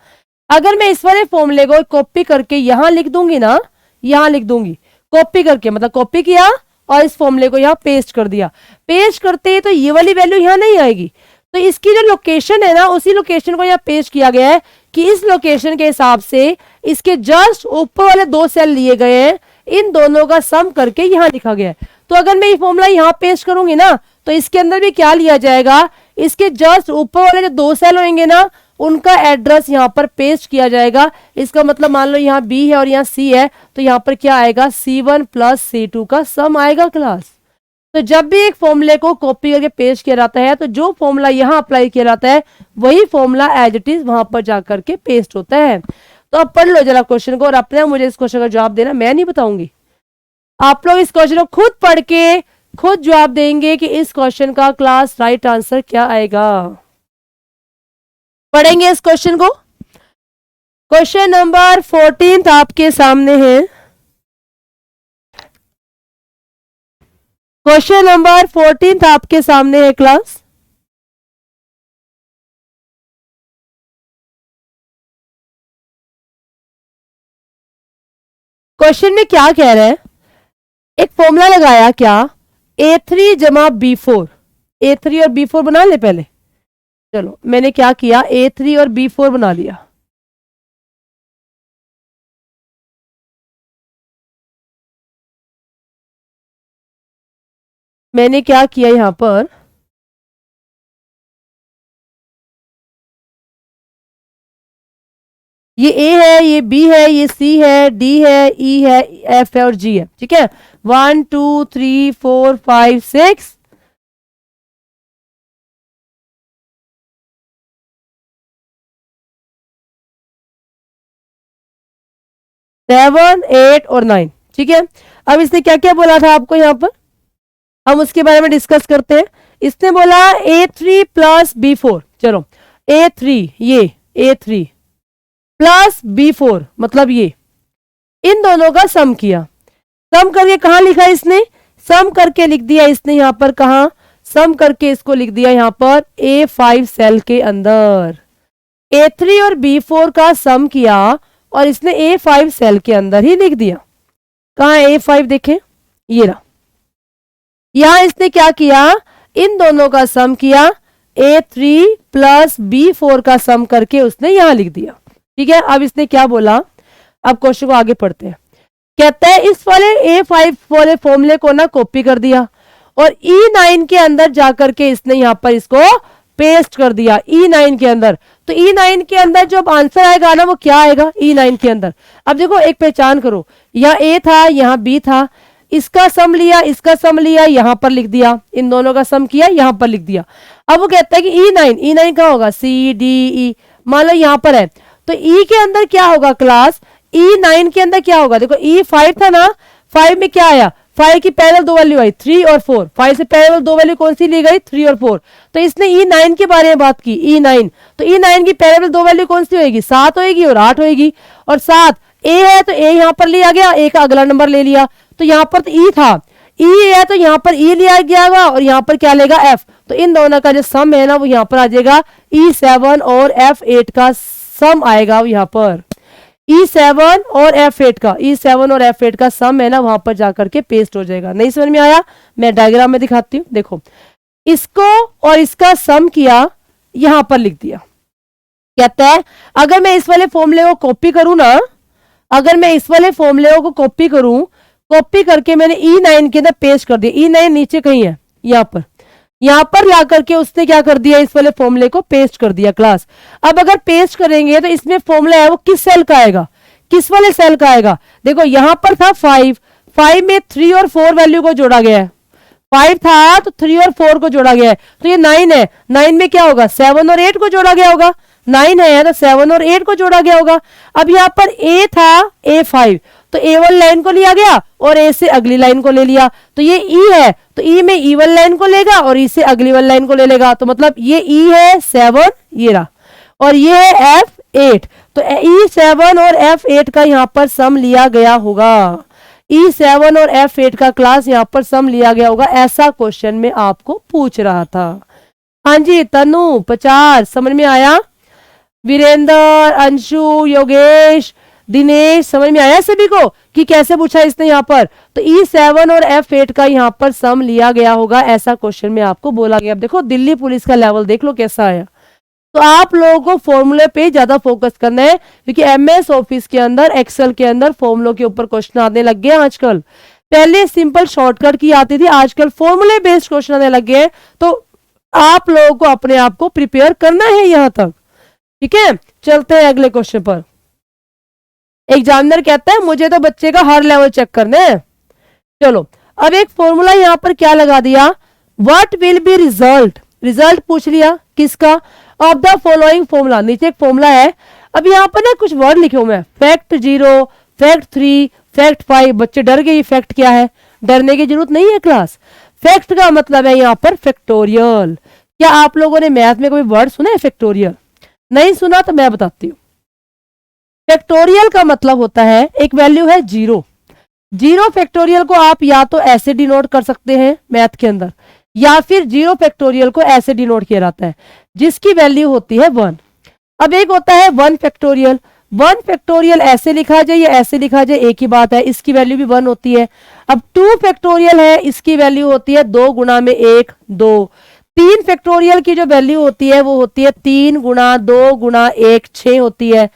अगर मैं इस वाले फॉर्मूले को कॉपी करके यहां लिख दूंगी ना, यहां लिख दूंगी कॉपी करके, मतलब कॉपी किया और इस फॉर्मूले को यहाँ पेस्ट कर दिया। पेस्ट करते ही तो ये वाली वैल्यू यहाँ नहीं आएगी, तो इसकी जो लोकेशन है ना, उसी लोकेशन को यहाँ पेस्ट किया गया है कि इस लोकेशन के हिसाब से इसके जस्ट ऊपर वाले 2 सेल लिए गए हैं, इन दोनों का सम करके यहाँ लिखा गया है। तो अगर मैं ये फॉर्मूला यहाँ पेस्ट करूंगी ना, तो इसके अंदर भी क्या लिया जाएगा, इसके जस्ट ऊपर वाले जो 2 सेल होंगे ना, उनका एड्रेस यहाँ पर पेस्ट किया जाएगा। इसका मतलब मान लो यहाँ बी है और यहाँ सी है, तो यहाँ पर क्या आएगा, C1 प्लस C2 का सम आएगा क्लास। तो जब भी एक फॉर्मूले को कॉपी करके पेस्ट किया जाता है, तो जो फॉर्मूला यहाँ अप्लाई किया जाता है वही फॉर्मूला एज इट इज वहां पर जाकर के पेस्ट होता है। तो अब पढ़ लो जरा क्वेश्चन को और अपने मुझे इस क्वेश्चन का जवाब देना, मैं नहीं बताऊंगी। आप लोग इस क्वेश्चन को खुद पढ़ के खुद जवाब देंगे कि इस क्वेश्चन का क्लास राइट आंसर क्या आएगा। पढ़ेंगे इस क्वेश्चन को। क्वेश्चन नंबर 14 आपके सामने है। क्वेश्चन नंबर 14 आपके सामने है क्लास। क्वेश्चन में क्या कह रहा है, एक फॉर्मूला लगाया क्या, A3 जमा B4। A3 और B4 बना ले पहले। चलो मैंने क्या किया, A3 और B4 बना लिया। मैंने क्या किया, यहां पर ये A है, ये B है, ये C है, D है, E है, F है और G है, ठीक है। 1 2 3 4 5 6 7 8 और 9, ठीक है। अब इसने क्या क्या बोला था आपको, यहां पर हम उसके बारे में डिस्कस करते हैं। इसने बोला A3 प्लस B4। चलो A3, ये A3 प्लस B4 मतलब ये, इन दोनों का सम किया। सम करके कहां लिखा इसने, सम करके लिख दिया इसने यहां पर, कहां, सम करके इसको लिख दिया यहां पर A5 सेल के अंदर। A3 और B4 का सम किया और इसने A5 सेल के अंदर ही लिख दिया। कहां है A5, देखें ये रहा। यहां इसने क्या किया, इन दोनों का सम किया, A3 प्लस B4 का सम करके उसने यहां लिख दिया, ठीक है। अब इसने क्या बोला, अब क्वेश्चन को आगे पढ़ते हैं। कहता है इस वाले A5 वाले फॉर्मूले को ना कॉपी कर दिया और E9 के अंदर जाकर के इसने यहां पर इसको पेस्ट कर दिया, E9 के अंदर। तो E9 के अंदर जो आंसर आएगा ना, वो क्या आएगा E9 के अंदर। अब देखो एक पहचान करो, यहाँ A था, यहाँ B था, इसका सम लिया, इसका सम लिया, यहां पर लिख दिया, इन दोनों का सम किया, यहां पर लिख दिया। अब वो कहता है कि E9 कहां होगा, C D E, मान लो यहां पर है, तो E के अंदर क्या होगा क्लास, E9 के अंदर क्या होगा, देखो E5 था ना, 5 में क्या आया, 5 की पैरेलल 2 वैल्यू आई 3 और 4, 5 से पैरेलल 2 वैल्यू कौन सी ली गई, 3 और 4। तो इसने E9 के बारे में बात की, E9, तो E9 की पैरेलल 2 वैल्यू कौन सी होगी, 7 होगी और 8 होगी। और 7 A है तो A यहां पर लिया गया, A का अगला नंबर ले लिया, तो यहां पर तो E था, E है तो यहां पर E लिया गया होगा और यहां पर क्या लेगा F। तो इन दोनों का जो सम है ना, वो यहां पर आ जाएगा E7 और F8 का सम आएगा यहां पर। E7 और F8 का, E7 और F8 का सम है ना, वहां पर जाकर के पेस्ट हो जाएगा। नहीं समझ में आया, मैं डायग्राम में दिखाती हूँ। देखो इसको और इसका सम किया, यहां पर लिख दिया। कहता है अगर मैं इस वाले फॉर्मूले को कॉपी करूं ना, अगर मैं इस वाले फॉर्मूले को कॉपी करूं, कॉपी करके मैंने E9 के अंदर पेस्ट कर दिया। E9 नीचे कहीं है, यहां पर, यहां पर ला करके उसने क्या कर दिया, इस वाले फॉर्मूले को पेस्ट कर दिया क्लास। अब अगर पेस्ट करेंगे तो इसमें फॉर्मूला है वो किस सेल का आएगा, किस वाले सेल का आएगा। देखो यहां पर था 5, 5 में 3 और 4 वैल्यू को जोड़ा गया है, 5 था तो 3 और 4 को जोड़ा गया है, तो ये 9 है, 9 में क्या होगा 7 और 8 को जोड़ा गया होगा, 9 है तो 7 और 8 को जोड़ा गया होगा। अब यहाँ पर ए था A5, तो A1 लाइन को लिया गया और ए से अगली लाइन को ले लिया, तो ये ई है तो ई में E1 लाइन को लेगा और ई से अगली वाली लाइन को ले लेगा, तो मतलब ये ई है 7 ये रहा, और ये है F8, तो E7 और F8 का यहाँ पर सम लिया गया होगा, E7 और F8 का क्लास यहाँ पर सम लिया गया होगा, ऐसा क्वेश्चन में आपको पूछ रहा था। हाँ जी तनु 50 समझ में आया, वीरेंद्र, अंशु, योगेश, दिनेश, समझ में आया सभी को कि कैसे पूछा इसने यहाँ पर। तो E7 और F8 का यहाँ पर सम लिया गया होगा, ऐसा क्वेश्चन में आपको बोला गया। अब देखो दिल्ली पुलिस का लेवल देख लो कैसा आया। तो आप लोगों को फॉर्मूले पे ज्यादा फोकस करना है, क्योंकि एमएस ऑफिस के अंदर, एक्सेल के अंदर फॉर्मूलों के ऊपर क्वेश्चन आने लग गए आजकल। पहले सिंपल शॉर्टकट की आती थी, आजकल फॉर्मूले बेस्ड क्वेश्चन आने लग गए, तो आप लोगों को अपने आप को प्रिपेयर करना है यहां तक। ठीक है, चलते हैं अगले क्वेश्चन पर। एग्जामिनर कहता है मुझे तो बच्चे का हर लेवल चेक करना है। चलो अब एक फॉर्मूला यहां पर क्या लगा दिया, what will be result, result पूछ लिया किसका, ऑफ द फॉलोइंग फॉर्मूला, नीचे एक फॉर्मूला है। अब यहाँ पर ना कुछ वर्ड लिखे हुए हैं, फैक्ट 0, फैक्ट 3, फैक्ट 5। बच्चे डर गए, फैक्ट क्या है, डरने की जरूरत नहीं है क्लास। फैक्ट का मतलब है यहाँ पर फैक्टोरियल। क्या आप लोगों ने मैथ में कोई वर्ड सुना है फैक्टोरियल, नहीं सुना तो मैं बताती हूँ। फैक्टोरियल का मतलब होता है एक वैल्यू है 0, 0 फैक्टोरियल को आप या तो ऐसे डिनोट कर सकते हैं मैथ के अंदर, या फिर 0 फैक्टोरियल को ऐसे डिनोट किया जाता है जिसकी वैल्यू होती है 1। अब एक होता है 1 फैक्टोरियल, 1 फैक्टोरियल ऐसे लिखा जाए या ऐसे लिखा जाए एक ही बात है, इसकी वैल्यू भी 1 होती है। अब 2 फैक्टोरियल है, इसकी वैल्यू होती है 2 गुना में 1 2। 3 फैक्टोरियल की जो वैल्यू होती है वो होती है 3 गुना 2 गुना 1 6 होती है।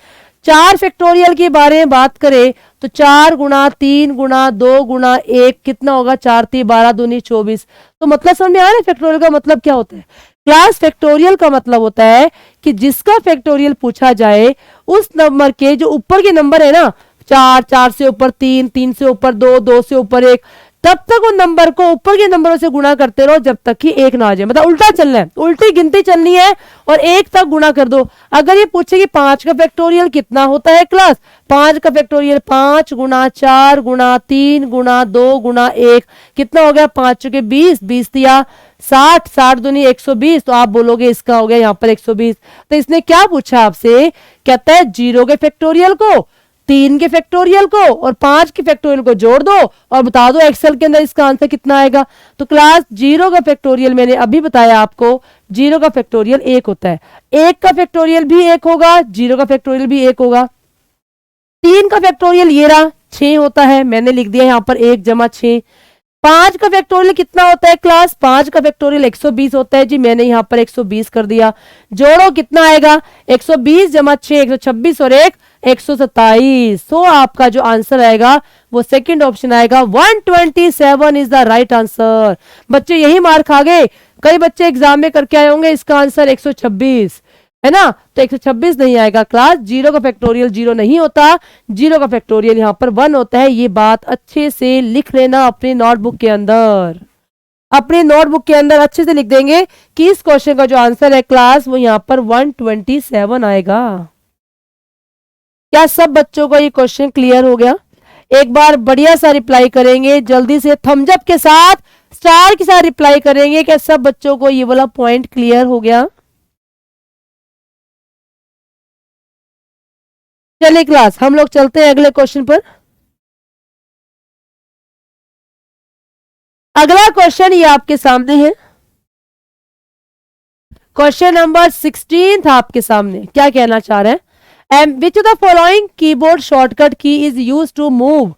4 फैक्टोरियल के बारे में बात करें तो 4 गुना 3 गुना 2 गुना 1 कितना होगा, 4 3 12 दूनी 24। तो मतलब समझ में आ रहा है फैक्टोरियल का मतलब क्या होता है क्लास। फैक्टोरियल का मतलब होता है कि जिसका फैक्टोरियल पूछा जाए उस नंबर के जो ऊपर के नंबर है ना, 4 4 से ऊपर 3 3 से ऊपर 2 2 से ऊपर 1, तब तक उन नंबर को ऊपर के नंबरों से गुणा करते रहो जब तक कि 1 ना आ जाए। मतलब उल्टा चलना है, उल्टी गिनती चलनी है और 1 तक गुणा कर दो। अगर ये पूछे कि 5 का फैक्टोरियल कितना होता है क्लास, 5 का फैक्टोरियल 5 गुना 4 गुना 3 गुना 2 गुना 1 कितना हो गया, 5 के 20 20 दिया 60 60 दूनी 120, तो आप बोलोगे इसका हो गया यहाँ पर 120। तो इसने क्या पूछा आपसे, कहता है 0 के फैक्टोरियल को, 3 के फैक्टोरियल को और 5 के फैक्टोरियल को जोड़ दो और बता दो एक्सेल के अंदर इसका आंसर कितना आएगा। तो क्लास 0 का फैक्टोरियल मैंने अभी बताया आपको, 0 का फैक्टोरियल 1 होता है, 1 का फैक्टोरियल भी 1 होगा, 0 का फैक्टोरियल भी 1 होगा। 3 का फैक्टोरियल ये रहा 6 होता है, मैंने लिख दिया यहाँ पर 1 जमा 6। 5 का फैक्टोरियल कितना होता है क्लास, 5 का फैक्टोरियल 120 होता है जी, मैंने यहाँ पर 120 कर दिया। जोड़ो कितना आएगा, 120 जमा 6 126 और 1 127। तो आपका जो आंसर आएगा वो सेकंड ऑप्शन आएगा, 127 इज द राइट आंसर। बच्चे यही मार खा गए, कई बच्चे एग्जाम में करके आए होंगे इसका आंसर 126 है ना, तो 126 नहीं आएगा क्लास। 0 का फैक्टोरियल 0 नहीं होता, 0 का फैक्टोरियल यहाँ पर 1 होता है। ये बात अच्छे से लिख लेना अपनी नोटबुक के अंदर, अपनी नोटबुक के अंदर अच्छे से लिख देंगे कि इस क्वेश्चन का जो आंसर है क्लास वो यहाँ पर 127 आएगा। क्या सब बच्चों को ये क्वेश्चन क्लियर हो गया? एक बार बढ़िया सा रिप्लाई करेंगे जल्दी से, थम्स अप के साथ, स्टार के साथ रिप्लाई करेंगे। क्या सब बच्चों को ये वाला पॉइंट क्लियर हो गया? चलिए क्लास हम लोग चलते हैं अगले क्वेश्चन पर। अगला क्वेश्चन ये आपके सामने है, क्वेश्चन नंबर 16 था आपके सामने। क्या कहना चाह रहे हैं, which of the following keyboard shortcut key is used to move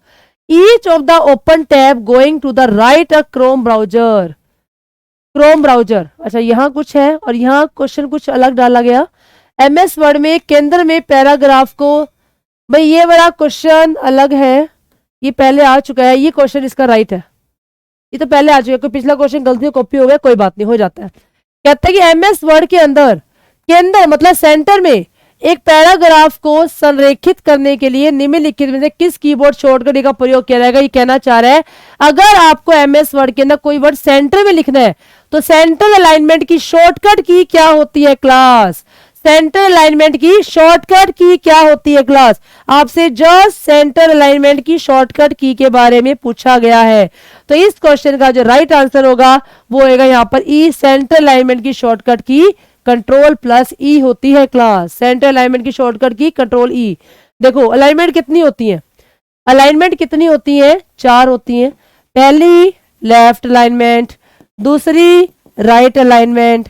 each of the open tab going to the right a Chrome browser? Chrome browser, अच्छा यहाँ कुछ है और यहाँ क्वेश्चन कुछ अलग डाला गया। MS वर्ड में केंद्र में पैराग्राफ को, भाई ये वाला क्वेश्चन अलग है, ये पहले आ चुका है, ये क्वेश्चन इसका राइट है। ये तो पहले आ चुका है, कोई पिछला क्वेश्चन गलती से कॉपी हो गया, कोई बात नहीं, हो जाता है। कहते हैं कि एमएस वर्ड के अंदर मतलब सेंटर में एक पैराग्राफ को संरेखित करने के लिए निम्नलिखित में से किस कीबोर्ड शॉर्टकट का प्रयोग किया जाएगा। ये कहना चाह रहा है अगर आपको एमएस वर्ड के अंदर कोई वर्ड सेंटर में लिखना है तो सेंटर अलाइनमेंट की शॉर्टकट की क्या होती है क्लास, सेंटर अलाइनमेंट की शॉर्टकट की क्या होती है क्लास, आपसे जस्ट सेंटर अलाइनमेंट की शॉर्टकट की के बारे में पूछा गया है। तो इस क्वेश्चन का जो राइट आंसर होगा वो होगा यहाँ पर ई, सेंटर अलाइनमेंट की शॉर्टकट की कंट्रोल प्लस ई होती है क्लास, सेंटर अलाइनमेंट की शॉर्टकट की कंट्रोल ई। देखो अलाइनमेंट कितनी होती है, अलाइनमेंट कितनी होती है, 4 होती है। पहली लेफ्ट अलाइनमेंट, दूसरी राइट अलाइनमेंट,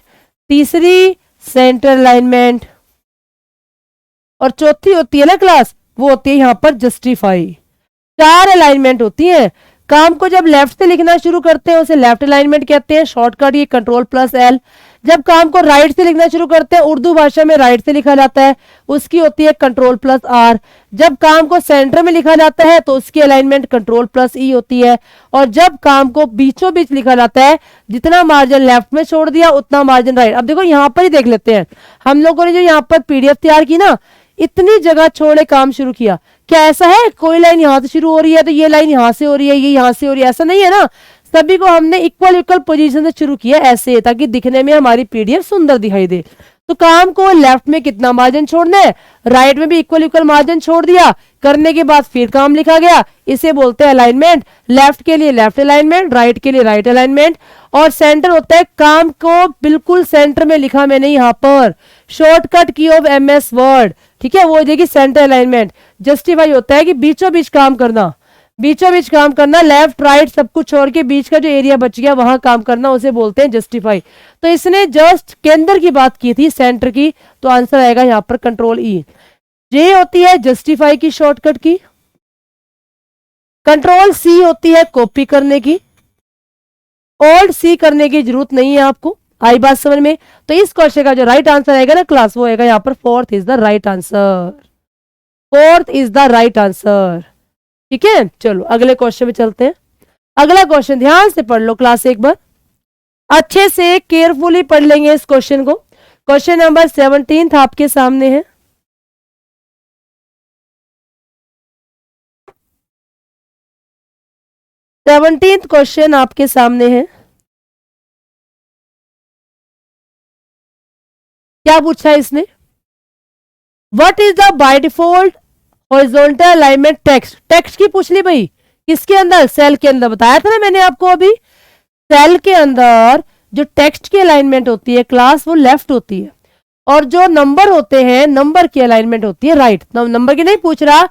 तीसरी सेंटर अलाइनमेंट और चौथी होती है ना क्लास, वो होती है यहां पर जस्टिफाई। 4 अलाइनमेंट होती है। काम को जब लेफ्ट से लिखना शुरू करते हैं उसे लेफ्ट अलाइनमेंट कहते हैं, शॉर्टकट ये कंट्रोल प्लस एल। जब काम को राइट से लिखना शुरू करते हैं, उर्दू भाषा में राइट से लिखा जाता है, उसकी होती है कंट्रोल प्लस आर। जब काम को सेंटर में लिखा जाता है तो उसकी अलाइनमेंट कंट्रोल प्लस ई होती है। और जब काम को बीचों बीच लिखा जाता है, जितना मार्जिन लेफ्ट में छोड़ दिया उतना मार्जिन राइट। अब देखो यहां पर ही देख लेते हैं, हम लोगों ने जो यहाँ पर पीडीएफ तैयार की ना, इतनी जगह छोड़े काम शुरू किया। क्या ऐसा है कोई लाइन यहां से शुरू हो रही है तो ये लाइन यहां से हो रही है, ये यहां से हो रही है, ऐसा नहीं है ना। सभी को हमने इक्वल इक्वल पोजीशन से शुरू किया ऐसे, ताकि दिखने में हमारी पीडीएफ सुंदर दिखाई दे। तो काम को लेफ्ट में कितना मार्जिन छोड़ना है, राइट में भी इक्वल इक्वल मार्जिन छोड़ दिया, करने के बाद फिर काम लिखा गया, इसे बोलते हैं अलाइनमेंट। लेफ्ट के लिए लेफ्ट अलाइनमेंट, राइट के लिए राइट अलाइनमेंट। और सेंटर होता है काम को बिल्कुल सेंटर में लिखा मैंने यहाँ पर, शॉर्टकट की ऑफ एमएस वर्ड, ठीक है, वो हो जाएगी सेंटर अलाइनमेंट। जस्टिफाई होता है कि बीचों बीच काम करना, बीचों बीच काम करना, लेफ्ट राइट सब कुछ छोड़ के बीच का जो एरिया बच गया वहां काम करना, उसे बोलते हैं जस्टिफाई। तो इसने जस्ट केंद्र की बात की थी, सेंटर की, तो आंसर आएगा यहाँ पर कंट्रोल ई। ये होती है जस्टिफाई की शॉर्टकट की। कंट्रोल सी होती है कॉपी करने की, ऑल्ट सी करने की जरूरत नहीं है आपको। आई बात समझ में। तो इस क्वेश्चन का जो राइट आंसर आएगा ना क्लास, वो आएगा यहाँ पर fourth is the right answer, fourth is the right answer. ठीक है, चलो अगले क्वेश्चन में चलते हैं। अगला क्वेश्चन ध्यान से पढ़ लो क्लास, एक बार अच्छे से केयरफुली पढ़ लेंगे इस क्वेश्चन को। क्वेश्चन नंबर 17 आपके सामने है। सेवनटीन्थ क्वेश्चन आपके सामने है। क्या पूछा है इसने, what is the by default horizontal alignment text. Text की पूछ ली भाई, किसके अंदर, सेल के अंदर। बताया था ना मैंने आपको अभी, सेल के अंदर जो टेक्स्ट की अलाइनमेंट होती है क्लास, वो लेफ्ट होती है, और जो नंबर होते हैं नंबर की अलाइनमेंट होती है राइट। नंबर की नहीं पूछ रहा,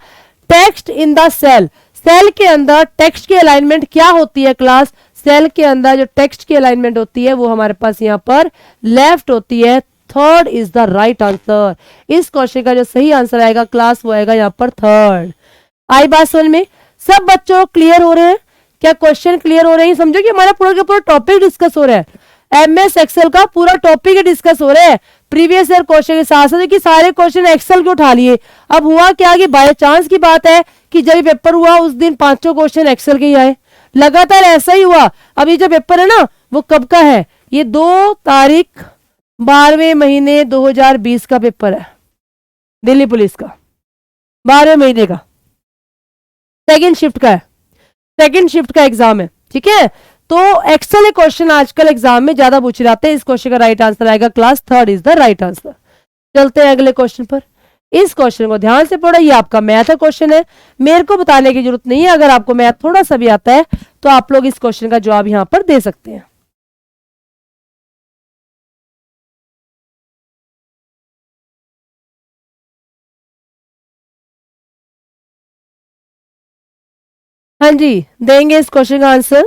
text in the cell, cell के अंदर टेक्स्ट की अलाइनमेंट क्या होती है क्लास, सेल के अंदर जो टेक्स्ट की अलाइनमेंट होती है वो हमारे पास यहाँ पर लेफ्ट होती है। Third is the right answer. इस क्वेश्चन का जो सही आंसर आएगा क्लास, वो आएगा यहाँ पर थर्ड। आई बात समझ में, सब बच्चों क्लियर हो रहे हैं, क्या क्वेश्चन क्लियर हो रहे हैं। समझो कि हमारा पूरा का पूरा टॉपिक डिस्कस हो रहा है, एमएस एक्सेल का पूरा टॉपिक डिस्कस हो रहा है प्रीवियस ईयर क्वेश्चन के साथ साथ, कि सारे क्वेश्चन एक्सेल के उठा लिए। अब हुआ क्या कि बाय चांस की बात है कि जब पेपर हुआ उस दिन 5 क्वेश्चन एक्सेल के ही आए, लगातार ऐसा ही हुआ। अभी जो पेपर है ना वो कब का है, ये 2 तारीख 12वें महीने 2020 का पेपर है, दिल्ली पुलिस का 12वें महीने का, सेकंड शिफ्ट का है, सेकंड शिफ्ट का एग्जाम है। ठीक है, तो एक्सेल क्वेश्चन आजकल एग्जाम में ज्यादा पूछे जाते हैं। इस क्वेश्चन का राइट आंसर आएगा class, third is the right answer. चलते हैं अगले क्वेश्चन पर। इस क्वेश्चन को ध्यान से पढ़ो, ये आपका मैथ का क्वेश्चन है, मेरे को बताने की जरूरत नहीं है। अगर आपको मैथ थोड़ा सा भी आता है तो आप लोग इस क्वेश्चन का जवाब यहां पर दे सकते हैं। हाँ जी, देंगे इस क्वेश्चन का आंसर।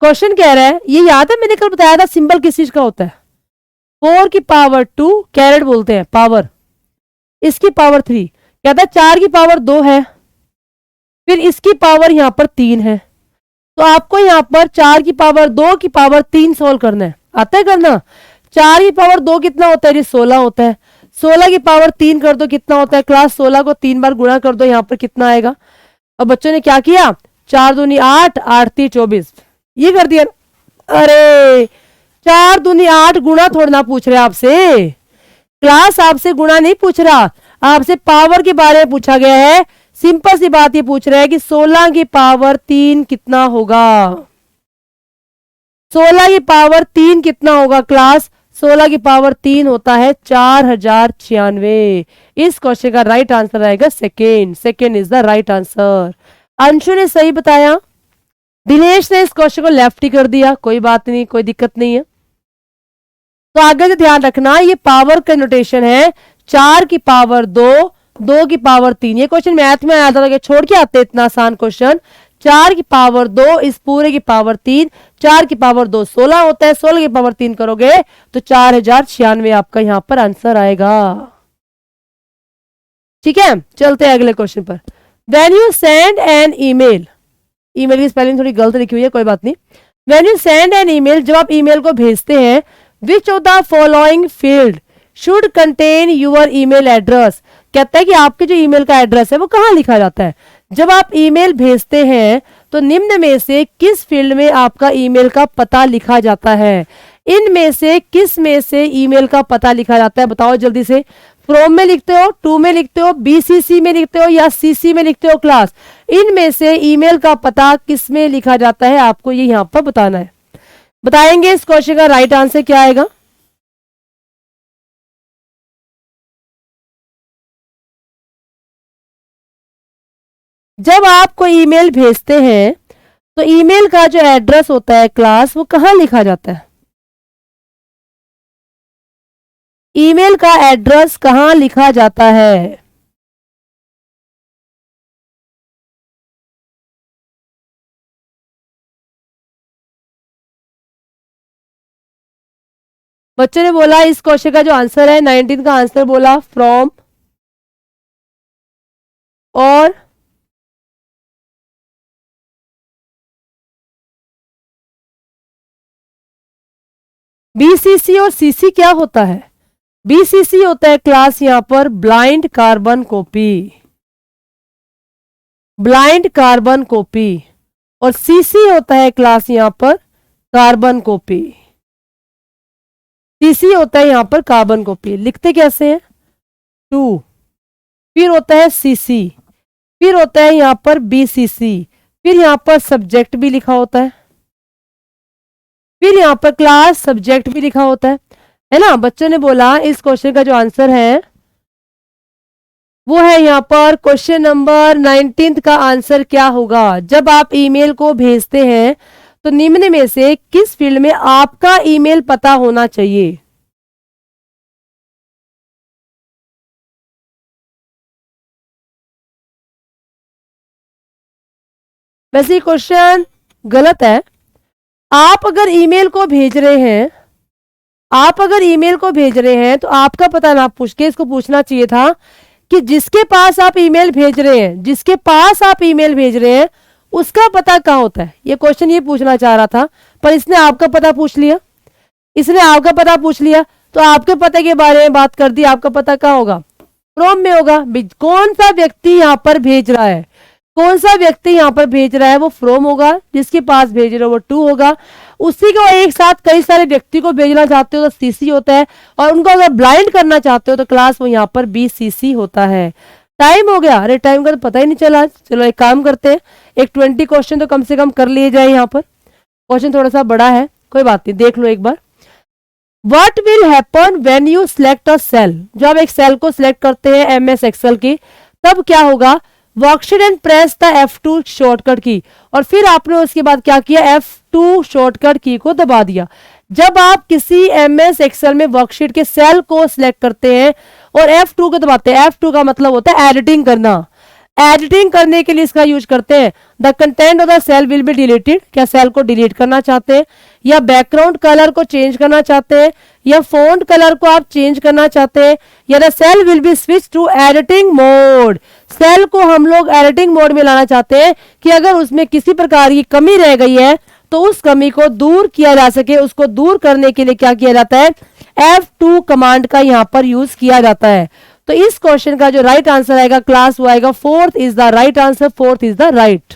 क्वेश्चन कह रहा है, ये याद है मैंने कल बताया था सिंबल किस चीज का होता है, 4 की पावर 2 कैरेट बोलते हैं पावर, इसकी पावर 3, कहता है 4 की पावर 2 है, फिर इसकी पावर यहां पर 3 है, तो आपको यहाँ पर 4 की पावर 2 की पावर 3 सोल्व करना है। आता है करना? 4 की पावर 2 कितना होता है? 16 होता है। 16 की पावर 3 कर दो, कितना होता है क्लास? 16 को 3 बार गुणा कर दो, यहाँ पर कितना आएगा? अब बच्चों ने क्या किया? 4 दूनी 8, 8 3 24, ये कर दिया। अरे 4 दूनी 8 गुणा थोड़ा ना पूछ रहे आपसे क्लास, आपसे गुणा नहीं पूछ रहा, आपसे पावर के बारे में पूछा गया है। सिंपल सी बात ये पूछ रहा है कि 16 की पावर 3 कितना होगा? 16 की पावर 3 कितना होगा क्लास? 16 की पावर 3 होता है 4096। इस क्वेश्चन का राइट आंसर आएगा second. Second is the right answer. Anshu ने सही बताया, दिनेश ने इस क्वेश्चन को लेफ्ट ही कर दिया, कोई बात नहीं, कोई दिक्कत नहीं है। तो आगे से ध्यान रखना, ये पावर का नोटेशन है 4 की पावर 2, 2 की पावर 3। ये क्वेश्चन मैथ में आया था तो छोड़ के आते इतना आसान क्वेश्चन। 4 की पावर 2 इस पूरे की पावर 3, 4 की पावर 2 16 होता है, 16 की पावर 3 करोगे तो 4096 आपका यहां पर आंसर आएगा। ठीक है, चलते हैं अगले क्वेश्चन पर। When you send an email, email की स्पेलिंग थोड़ी गलत लिखी हुई है, कोई बात नहीं। When you send an email, जब आप ईमेल को भेजते हैं, which of the following field should contain your email address. कहता है कि आपके जो ईमेल का एड्रेस है वो कहाँ लिखा जाता है। जब आप ईमेल भेजते हैं तो निम्न में से किस फील्ड में आपका ईमेल का पता लिखा जाता है? इनमें से किस में से ईमेल का पता लिखा जाता है? बताओ जल्दी से। फ्रॉम में लिखते हो, टू में लिखते हो, बीसीसी में लिखते हो या सीसी में लिखते हो क्लास? इनमें से ईमेल का पता किस में लिखा जाता है, आपको ये यहां पर बताना है। बताएंगे इस क्वेश्चन का राइट आंसर क्या आएगा? जब आप कोई ईमेल भेजते हैं तो ईमेल का जो एड्रेस होता है क्लास, वो कहां लिखा जाता है? ईमेल का एड्रेस कहां लिखा जाता है? बच्चों ने बोला इस क्वेश्चन का जो आंसर है 19 का आंसर बोला फ्रॉम और बीसीसी और सीसी क्या होता है? बीसीसी होता है क्लास यहां पर blind carbon copy, blind carbon copy, और सीसी होता है क्लास यहां पर कार्बन कॉपी। सीसी होता है यहां पर कार्बन कॉपी। लिखते कैसे हैं? 2, फिर होता है सीसी, फिर होता है यहां पर बीसीसी, फिर यहां पर सब्जेक्ट भी लिखा होता है, फिर यहां पर क्लास सब्जेक्ट भी लिखा होता है ना। बच्चों ने बोला इस क्वेश्चन का जो आंसर है वो है यहां पर क्वेश्चन नंबर 19 का आंसर क्या होगा? जब आप ईमेल को भेजते हैं तो निम्न में से किस फील्ड में आपका ईमेल पता होना चाहिए? वैसे क्वेश्चन गलत है। आप अगर ईमेल को भेज रहे हैं, आप अगर ईमेल को भेज रहे हैं तो आपका पता ना पूछ के इसको पूछना चाहिए था कि जिसके पास आप ईमेल भेज रहे हैं, जिसके पास आप ईमेल भेज रहे हैं उसका पता कहाँ होता है। ये क्वेश्चन ये पूछना चाह रहा था, पर इसने आपका पता पूछ लिया, इसने आपका पता पूछ लिया तो आपके पते के बारे में बात कर दी। आपका पता कहाँ होगा? फ्रॉम में होगा। कौन सा व्यक्ति यहाँ पर भेज रहा है, कौन सा व्यक्ति यहाँ पर भेज रहा है, वो फ्रॉम होगा। जिसके पास भेज रहे हो वो टू होगा। उसी को एक साथ कई सारे व्यक्ति को भेजना चाहते हो तो सीसी होता है, और उनको अगर ब्लाइंड करना चाहते हो तो क्लास वो यहाँ पर बीसीसी होता है। टाइम हो गया? अरे टाइम का तो पता ही नहीं चला। चलो एक काम करते हैं, एक 20 क्वेश्चन तो कम से कम कर लिए जाए। यहाँ पर क्वेश्चन थोड़ा सा बड़ा है, कोई बात नहीं, देख लो एक बार। What will happen when you select a cell? जब एक सेल को सिलेक्ट करते हैं MS एक्सेल की, तब क्या होगा? Worksheet and press the F2 shortcut की, और फिर आपने उसके बाद क्या किया? F2 शॉर्टकट की को दबा दिया। जब आप किसी MS एक्सेल में वर्कशीट के सेल को सिलेक्ट करते हैं और F2 को दबाते हैं, F2 का मतलब होता है एडिटिंग करना। एडिटिंग करने के लिए इसका यूज करते हैं। The content of the cell will be deleted, क्या सेल को डिलीट करना चाहते हैं, या बैकग्राउंड कलर को चेंज करना चाहते हैं, या फॉन्ट कलर को आप चेंज करना चाहते हैं, या the cell will be switch to editing mode, cell को हम लोग एडिटिंग मोड में लाना चाहते हैं कि अगर उसमें किसी प्रकार की कमी रह गई है तो उस कमी को दूर किया जा सके। उसको दूर करने के लिए क्या किया जाता है, F2 कमांड का यहां पर यूज किया जाता है। तो इस क्वेश्चन का जो राइट आंसर आएगा क्लास वो आएगा fourth is the right answer, fourth is the right.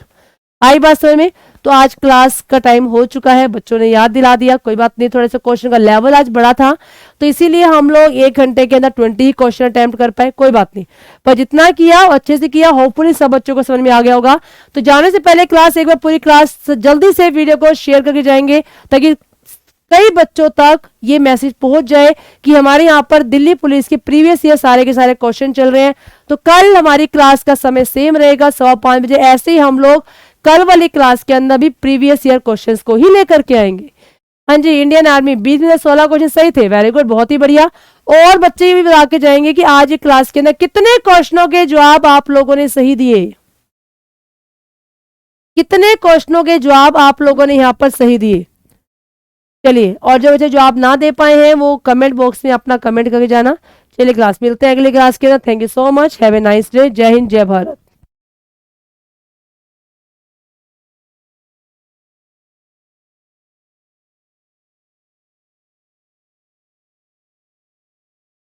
आई बात समझ में? तो आज क्लास का टाइम हो चुका है, बच्चों ने याद दिला दिया, कोई बात नहीं, थोड़े से क्वेश्चन का लेवल आज बड़ा था तो इसीलिए हम लोग 1 घंटे के अंदर 20 ही क्वेश्चन अटेम्प्ट कर पाए, कोई बात नहीं, पर जितना किया अच्छे से किया, होपफुली सब बच्चों को समझ में आ गया होगा। तो जाने से पहले क्लास एक बार पूरी क्लास जल्दी से वीडियो को शेयर करके जाएंगे ताकि कई बच्चों तक ये मैसेज पहुंच जाए कि हमारे यहाँ पर दिल्ली पुलिस के प्रीवियस ईयर सारे के सारे क्वेश्चन चल रहे हैं। तो कल हमारी क्लास का समय सेम रहेगा 5:15 बजे। ऐसे ही हम लोग कल वाली क्लास के अंदर भी प्रीवियस ईयर क्वेश्चंस को ही लेकर के आएंगे। हाँ जी, इंडियन आर्मी 20 में 16 क्वेश्चन सही थे, वेरी गुड, बहुत ही बढ़िया। और बच्चे ये भी बता के जाएंगे कि आज की क्लास के अंदर कितने क्वेश्चनों के जवाब आप लोगों ने सही दिए, कितने क्वेश्चनों के जवाब आप लोगों ने यहाँ पर सही दिए। चलिए, और जो बच्चे जवाब ना दे पाए हैं वो कमेंट बॉक्स में अपना कमेंट करके जाना। चलिए क्लास मिलते हैं अगली क्लास के अंदर। Thank you so much, have a nice day. जय हिंद, जय भारत।